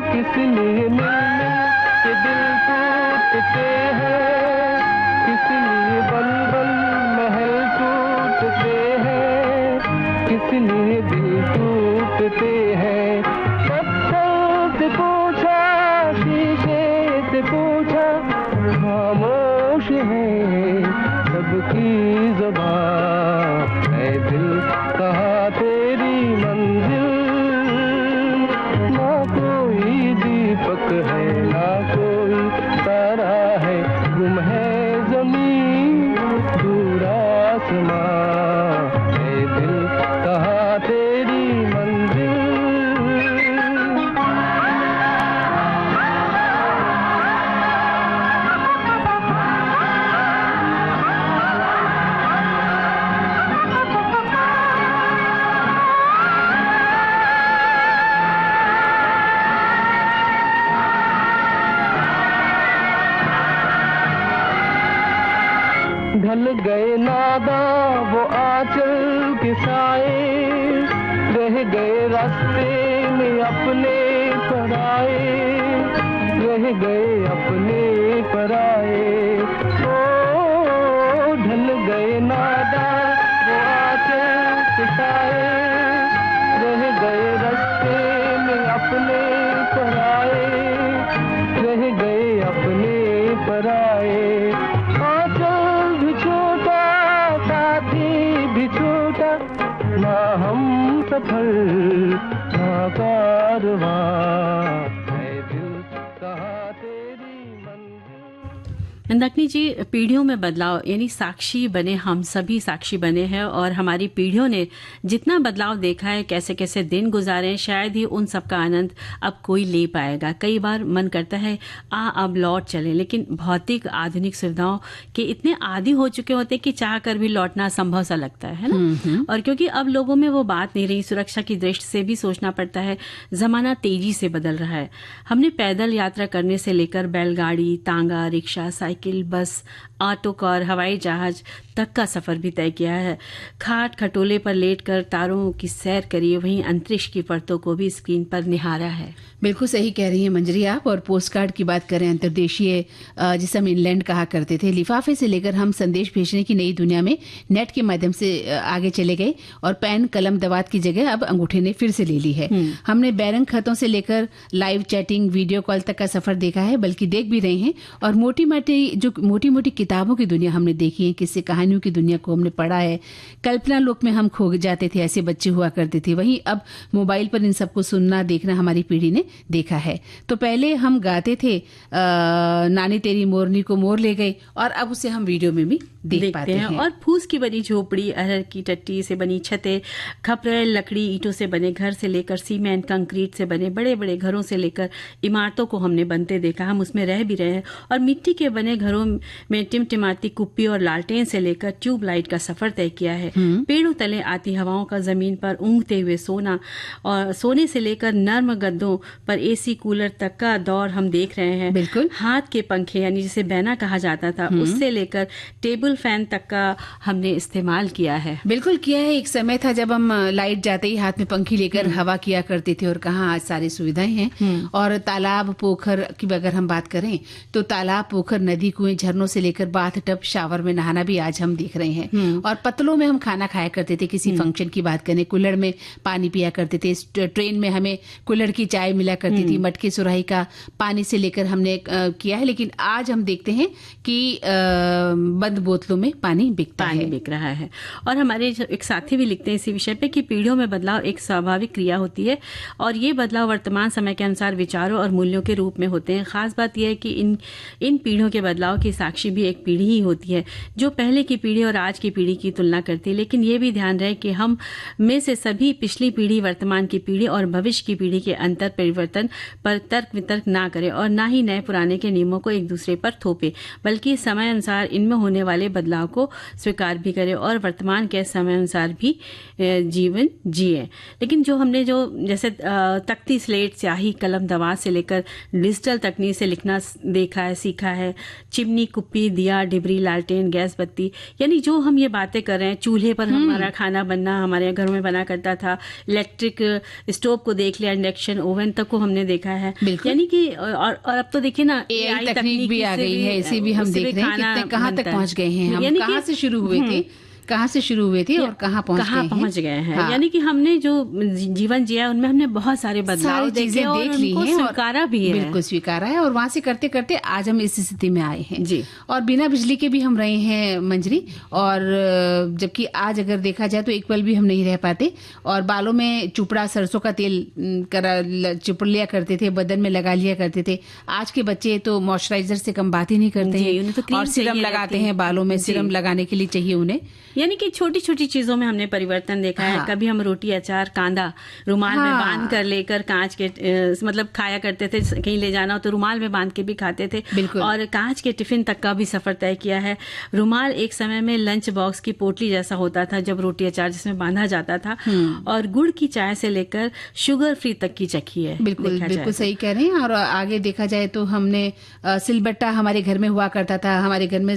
किसलिए मिल मिल के दिल टूटते हैं, इसलिए बन बन महल टूटते हैं, इसलिए दिल टूटते हैं। खामोश है सबकी ज़बान, ऐ दिल कहाँ तेरी मंजिल, ना कोई दीपक है ना कोई तारा है, गुम है ज़मीन दूर आसमां, ऐ दिल कहाँ तेरी मंजिल। ढल गए नादा वो आंचल के साए, रह गए रास्ते में अपने पराए, रह गए अपने पराए। ओ ढल गए नादा वो आंचल के साए, रह गए रास्ते में अपने पराए, रह गए अपने पराए। ना हम सफर हाँ कारवां है दिल कहाँ तेरी मंजिल। मंदाकिनी जी, पीढ़ियों में बदलाव यानी साक्षी बने, हम सभी साक्षी बने हैं और हमारी पीढ़ियों ने जितना बदलाव देखा है, कैसे कैसे दिन गुजारे हैं, शायद ही उन सब का आनंद अब कोई ले पाएगा। कई बार मन करता है अब लौट चले, लेकिन भौतिक आधुनिक सुविधाओं के इतने आदी हो चुके होते हैं कि चाह कर भी लौटना संभव सा लगता है ना। और क्योंकि अब लोगों में वो बात नहीं रही, सुरक्षा की दृष्टि से भी सोचना पड़ता है। जमाना तेजी से बदल रहा है। हमने पैदल यात्रा करने से लेकर बैलगाड़ी, तांगा, रिक्शा, साइकिल, बस, ऑटो, कार, हवाई जहाज तक का सफर भी तय किया है। खाट खटोले पर लेटकर तारों की सैर करिए, वहीं अंतरिक्ष की परतों को भी स्क्रीन पर निहारा है। बिल्कुल सही कह रही हैं मंजरी आप। और पोस्ट कार्ड की बात करें, अंतर्देशीय जिसे हम इनलैंड कहा करते थे, लिफाफे से लेकर हम संदेश भेजने की नई दुनिया में नेट के माध्यम से आगे चले गए और पेन कलम दवात की जगह अब अंगूठे ने फिर से ले ली है। हमने बैरंग खतों से लेकर लाइव चैटिंग, वीडियो कॉल तक का सफर देखा है, बल्कि देख भी रहे हैं। और मोटी मोटी किताबों की दुनिया हमने देखी है, किस्से कहानियों की दुनिया को हमने पढ़ा है। कल्पना लोक में हम खो जाते थे, ऐसे बच्चे हुआ करते थे। वहीं अब मोबाइल पर इन सबको सुनना देखना हमारी पीढ़ी ने देखा है। तो पहले हम गाते थे नानी तेरी मोरनी को मोर ले गई, और अब उसे हम वीडियो में भी देख पाते हैं। और फूस की बनी झोपड़ी, अरहर की टट्टी से बनी छतें, खपरेल लकड़ी ईंटों से बने घर से लेकर सीमेंट कंक्रीट से बने बड़े बड़े घरों से लेकर इमारतों को हमने बनते देखा। हम उसमें रह भी रहे हैं। और मिट्टी के बने घरों में टिमटिमाती कुप्पी और लालटेन से लेकर ट्यूबलाइट का सफर तय किया है। पेड़ों तले आती हवाओं का जमीन पर ऊँघते हुए सोना, और सोने से लेकर नर्म गद्दों पर एसी कूलर तक का दौर हम देख रहे हैं। बिल्कुल। हाथ के पंखे यानी जिसे बैना कहा जाता था, उससे लेकर टेबल फैन तक का हमने इस्तेमाल किया है। बिल्कुल किया है। एक समय था जब हम लाइट जाते ही हाथ में पंखी लेकर हवा किया करते थे, और कहाँ आज सारी सुविधाएं हैं। और तालाब पोखर की अगर हम बात करें तो तालाब पोखर नदी कुएं झरनों से लेकर बाथ टब शावर में नहाना भी आज हम देख रहे हैं। और पतलों में हम खाना खाया करते थे। किसी फंक्शन की बात करें, कुल्हड़ में पानी पिया करते थे। ट्रेन में हमें कुल्हड़ की चाय मिला करती थी। मटके सुराही का पानी से लेकर हमने किया है। लेकिन आज हम देखते हैं कि बंद बोतलों में पानी बिक रहा है। और हमारे एक साथी भी लिखते हैं इसी विषय पे कि पीढ़ियों में बदलाव एक स्वाभाविक क्रिया होती है, और ये बदलाव वर्तमान समय के अनुसार विचारों और मूल्यों के रूप में होते हैं। खास बात यह है कि इन पीढ़ियों के बदलाव की साक्षी भी एक पीढ़ी ही होती है, जो पहले की पीढ़ी और आज की पीढ़ी की तुलना करती है। लेकिन ये भी ध्यान रहे कि हम में से सभी पिछली पीढ़ी, वर्तमान की पीढ़ी और भविष्य की पीढ़ी के अंतर परिवर्तन पर तर्क वितर्क ना करें, और ना ही नए पुराने के नियमों को एक दूसरे पर थोपे, बल्कि समय अनुसार इनमें होने वाले बदलाव को स्वीकार भी करें और वर्तमान के समय अनुसार भी जीवन जिए। लेकिन जो हमने जैसे तख्ती, स्लेट, स्याही, कलम, दवात से लेकर डिजिटल तकनीक से लिखना देखा है, सीखा है, चिमनी, कुप्पी, दिया, डिबरी, लालटेन, गैस बत्ती, यानी जो हम ये बातें कर रहे हैं, चूल्हे पर हमारा खाना बनना हमारे घरों में बना करता था, इलेक्ट्रिक स्टोव को देख लिया, इंडक्शन ओवन तक को हमने देखा है। यानी कि और अब तो देखिए ना, एआई तकनीक भी आ गई है। इसे भी हम देख रहे हैं कितने कहाँ तक पहुंच गए हैं। हम कहाँ से शुरू हुए थे और कहाँ पहुंच गए हैं। हाँ। यानी कि हमने जो जीवन जिया उनमें हमने बहुत सारे बदलाव देखे और उनको स्वीकारा भी है। बिल्कुल स्वीकारा है। और वहां से करते करते आज हम इस स्थिति में आए हैं जी। और बिना बिजली के भी हम रहे हैं मंजरी, और जबकि आज अगर देखा जाए तो एक पल भी हम नहीं रह पाते। और बालों में चुपड़ा, सरसों का तेल चुपड़ लिया करते थे, बदन में लगा लिया करते थे। आज के बच्चे तो मॉइस्चराइजर से कम बात ही नहीं करते हैं, और सिरम लगाते हैं बालों में। सिरम लगाने के लिए चाहिए उन्हें। यानी कि छोटी छोटी चीजों में हमने परिवर्तन देखा है। कभी हम रोटी, अचार, कांदा रुमाल में बांध कर लेकर कांच के मतलब खाया करते थे। कहीं ले जाना हो तो रुमाल में बांध के भी खाते थे। और कांच के टिफिन तक का भी सफर तय किया है। रुमाल एक समय में लंच बॉक्स की पोटली जैसा होता था, जब रोटी अचार जिसमें बांधा जाता था। और गुड़ की चाय से लेकर शुगर फ्री तक की चखी है। बिल्कुल सही कह रहे हैं। और आगे देखा जाए तो हमने सिलबट्टा हमारे घर में हुआ करता था, हमारे घर में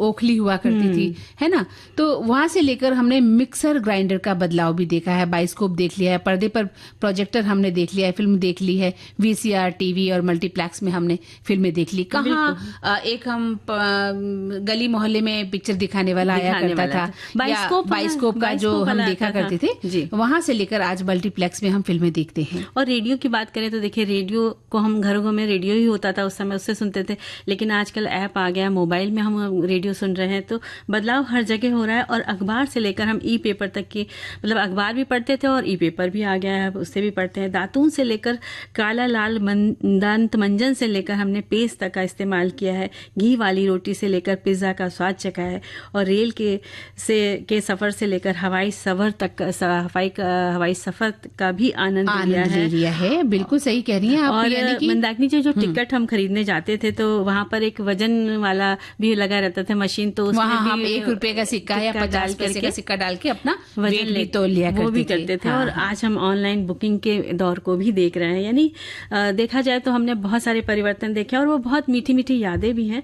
ओखली हुआ करती थी, है ना। तो वहां से लेकर हमने मिक्सर ग्राइंडर का बदलाव भी देखा है, बाइस्कोप देख लिया है, पर्दे पर प्रोजेक्टर हमने देख लिया है, फिल्म देख ली है, वीसीआर, टीवी और मल्टीप्लेक्स में हमने फिल्में देख ली। कहाँ एक हम गली मोहल्ले में पिक्चर दिखाने वाला आया करता था, बाइस्कोप का जो हम देखा करते थे, वहां से लेकर आज मल्टीप्लेक्स में हम फिल्में देखते हैं। और रेडियो की बात करें तो देखिए, रेडियो को हम घरों में रेडियो ही होता था उस समय, उससे सुनते थे। लेकिन आजकल ऐप आ गया, मोबाइल में हम रेडियो सुन रहे हैं, तो बदलाव हर जगह हो रहा है। और अखबार से लेकर हम ई पेपर तक की, मतलब अखबार भी पढ़ते थे और ई पेपर भी आ गया है, उससे भी पढ़ते हैं। दातून से लेकर काला लाल दंत मंजन से लेकर हमने पेस्ट तक का इस्तेमाल किया है। घी वाली रोटी से लेकर पिज्ज़ा का स्वाद चखा है और रेल के सफ़र से लेकर हवाई सफ़र तक हवाई सफ़र का भी आनंद लिया है। बिल्कुल सही कह रही हैं आप। और मंदाकिनी जी, जो टिकट हम खरीदने जाते थे तो वहाँ पर एक वजन वाला भी लगा रहता था मशीन, तो उसमें वहाँ हम 1 रुपए का सिक्का या 50 पैसे का सिक्का डाल के अपना वजन भी तोल लिया करते थे। और आज हम ऑनलाइन बुकिंग के दौर को भी देख रहे हैं। यानी देखा जाए तो हमने बहुत सारे परिवर्तन देखे और वो बहुत मीठी मीठी यादें भी हैं।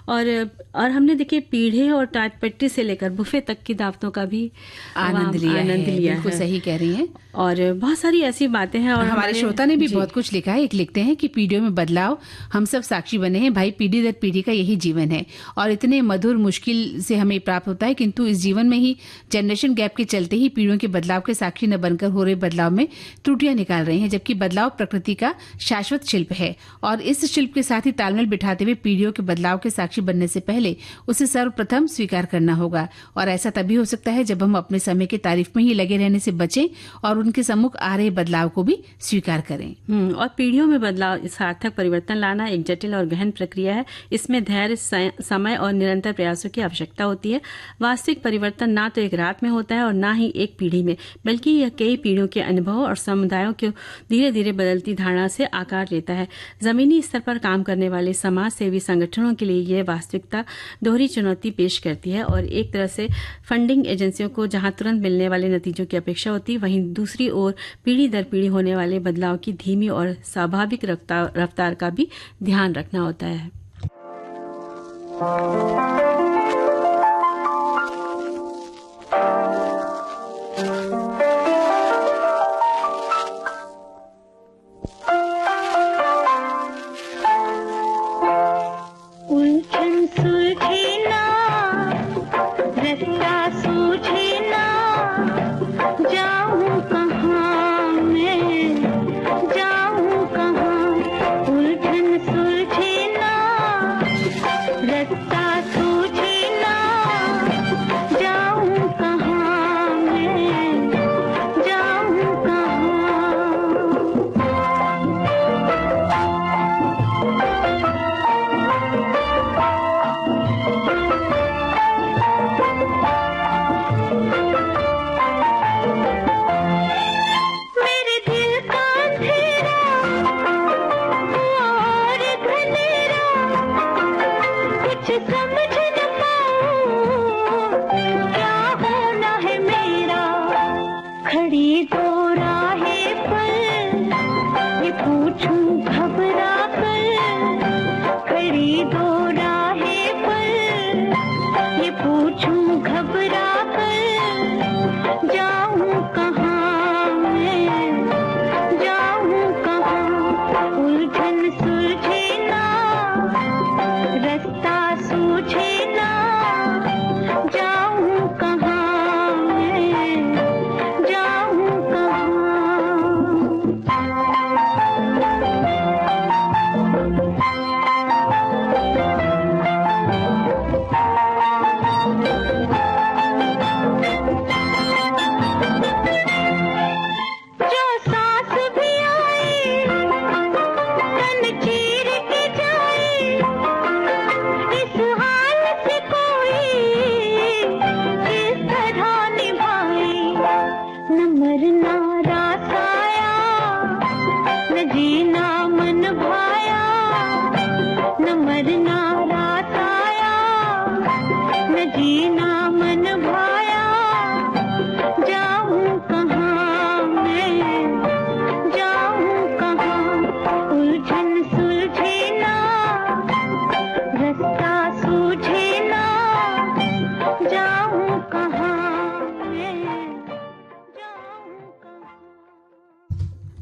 और हमने देखिए पीढ़े और टाटपट्टी से लेकर बुफे तक की दावतों का भी आनंद लिया है। बिल्कुल सही कह रही हैं। और बहुत सारी ऐसी बातें हैं। और हमारे श्रोता ने भी बहुत कुछ लिखा है। एक लिखते हैं कि पीढ़ियों में बदलाव हम सब साक्षी बने हैं। भाई, पीढ़ी दर पीढ़ी का यही जीवन है और इतने मधुर मुश्किल से हमें प्राप्त होता है, किंतु इस जीवन में ही जनरेशन गैप के चलते ही पीढ़ियों के बदलाव के साक्षी न बनकर हो रहे बदलाव में त्रुटियां निकाल रहे हैं, जबकि बदलाव प्रकृति का शाश्वत शिल्प है और इस शिल्प के साथ ही तालमेल बिठाते हुए पीढ़ियों के बदलाव के साक्षी बनने से पहले उसे सर्वप्रथम स्वीकार करना होगा। और ऐसा तभी हो सकता है जब हम अपने समय की तारीफ में ही लगे रहने से बचें और उनके सम्मुख आ रहे बदलाव को भी स्वीकार करें। और पीढ़ियों में बदलाव, सार्थक परिवर्तन लाना एक जटिल और गहन प्रक्रिया है। इसमें धैर्य, समय और निरंतर प्रयासों की आवश्यकता होती है। वास्तविक परिवर्तन ना तो एक रात में होता है और ना ही एक पीढ़ी में, बल्कि यह कई पीढ़ियों के अनुभव और समुदायों के धीरे धीरे बदलती धारणा से आकार लेता है। जमीनी स्तर पर काम करने वाले समाज सेवी संगठनों के लिए यह वास्तविकता दोहरी चुनौती पेश करती है। और एक तरह से फंडिंग एजेंसियों को जहां तुरंत मिलने वाले नतीजों की अपेक्षा होती है, वहीं दूसरी ओर पीढ़ी दर पीढ़ी होने वाले बदलाव की धीमी और स्वाभाविक रफ्तार का भी ध्यान रखना होता है।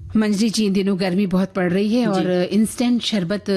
मंजरी जी, इन दिनों गर्मी बहुत पड़ रही है और इंस्टेंट शरबत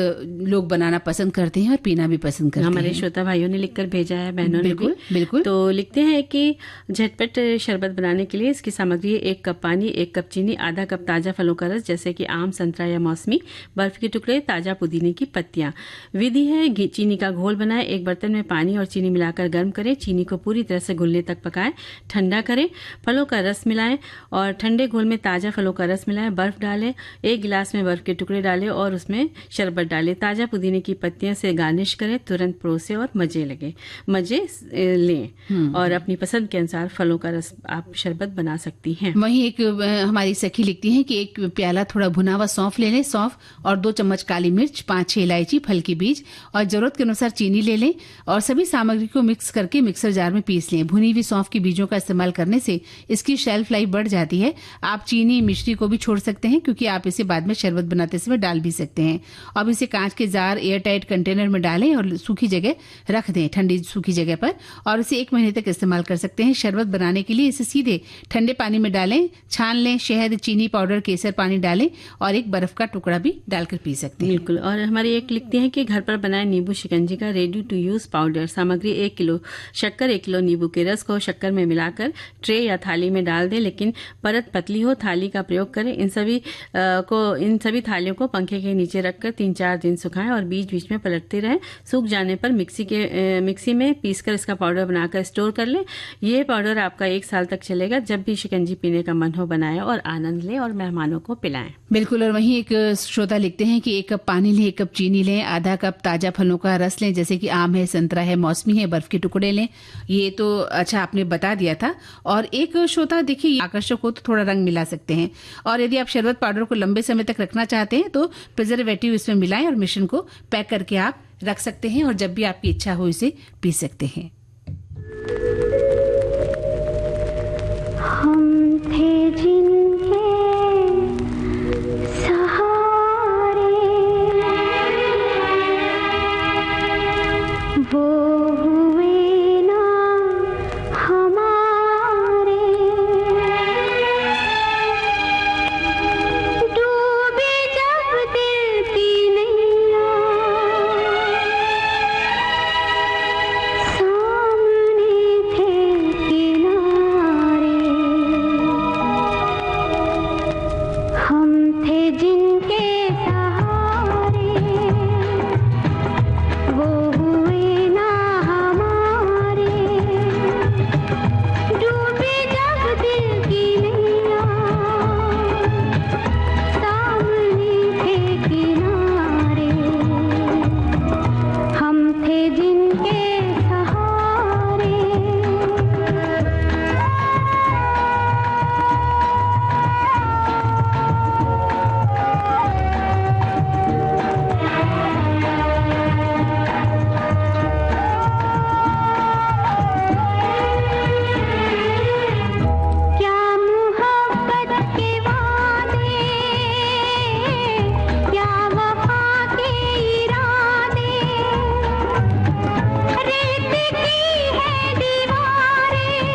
लोग बनाना पसंद करते हैं और पीना भी पसंद करते हैं। हमारे श्रोता भाइयों ने लिखकर भेजा है, बहनों ने भी। बिल्कुल। तो लिखते हैं कि झटपट शरबत बनाने के लिए इसकी सामग्री 1 कप पानी, 1 कप चीनी, आधा कप ताजा फलों का रस जैसे कि आम, संतरा या मौसमी, बर्फ के टुकड़े, ताजा पुदीने की पत्तियां। विधि है, चीनी का घोल बनाएं, एक बर्तन में पानी और चीनी मिलाकर गर्म करें, चीनी को पूरी तरह से घुलने तक पकाएं, ठंडा करें, फलों का रस मिलाएं और ठंडे घोल में ताजा फलों का रस मिलाएं, बर्फ डालें, 1 गिलास में बर्फ के टुकड़े डालें और उसमें शरबत डालें, ताजा पुदीने की पत्तियां से गार्निश करें, तुरंत परोसें और मजे लें और अपनी पसंद के अनुसार फलों का रस आप शरबत बना सकती हैं। वहीं एक हमारी सखी लिखती हैं कि 1 प्याला थोड़ा भुना हुआ सौंफ ले लें, सौंफ और 2 चम्मच काली मिर्च, 5-6 इलायची, फल के बीज और जरूरत के अनुसार चीनी ले लें और सभी सामग्री को मिक्स करके मिक्सर जार में पीस लें। भुनी हुई सौंफ के बीजों का इस्तेमाल करने से इसकी शेल्फ लाइफ बढ़ जाती है। आप चीनी मिश्री को भी छोड़ सकते हैं क्योंकि आप इसे बाद में शरबत बनाते समय डाल भी सकते हैं। अब इसे कांच के जार एयर टाइट कंटेनर में डालें और सूखी जगह रख दें, ठंडी सूखी जगह पर, और इसे 1 महीने तक इस्तेमाल कर सकते हैं। शरबत बनाने के लिए इसे सीधे ठंडे पानी में डालें, छान लें, शहद, चीनी पाउडर, केसर पानी डालें और 1 बर्फ का टुकड़ा भी डालकर पी सकते हैं। बिल्कुल। और हमारी एक लिखते हैं कि घर पर बनाए नींबू शिकंजी का रेडी टू यूज पाउडर। सामग्री 1 किलो शक्कर, 1 किलो नींबू के रस को शक्कर में मिलाकर ट्रे या थाली में डाल दें, लेकिन परत पतली हो, थाली का प्रयोग करें। इन सभी थालियों को पंखे के नीचे रखकर 3-4 दिन सुखाएं और बीच बीच में पलटते रहें। सूख जाने पर मिक्सी में पीसकर इसका पाउडर बनाकर स्टोर कर लें। ये पाउडर आपका 1 साल तक चलेगा। जब भी शिकंजी पीने का मन हो बनाएं और आनंद लें और मेहमानों को पिलाएं। बिल्कुल। और वहीं एक श्रोता लिखते हैं कि 1 कप पानी लें, 1 कप चीनी लें, आधा कप ताजा फलों का रस लें जैसे कि आम है, संतरा है, मौसमी है, बर्फ के टुकड़े लें। ये तो अच्छा आपने बता दिया था। और एक श्रोता देखिए आकर्षक हो तो थोड़ा रंग मिला सकते हैं, और यदि आप शरबत पाउडर को लंबे समय तक रखना चाहते हैं तो प्रिजर्वेटिव इसमें मिलाएं और मिश्रण को पैक करके आप रख सकते हैं और जब भी आपकी इच्छा हो इसे पी सकते हैं। हम थे जिनके सहारे वो हुए ना हमारे, डूबे जब दिल की नैया, सामने थे किनारे। हम थे जिनके सहारे वो हुए ना हमारे, डूबे जब दिल की नैया, सामने थे किनारे। हम थे जिनके सहारे। क्या मोहब्बत के वादे, क्या वफा के इरादे, रेत की है दीवारें,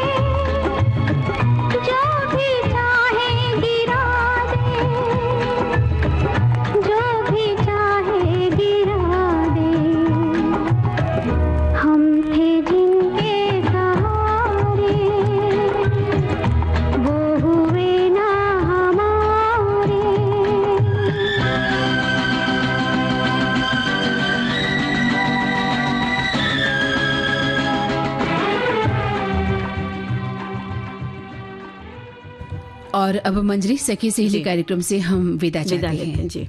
जो भी चाहे गिरा दे, जो भी चाहे गिरा दे। हम थे जिनके सहारे वो हुए ना हमारे। और अब मंजरी सखी सहेली कार्यक्रम से हम विदा चाहते हैं। जी।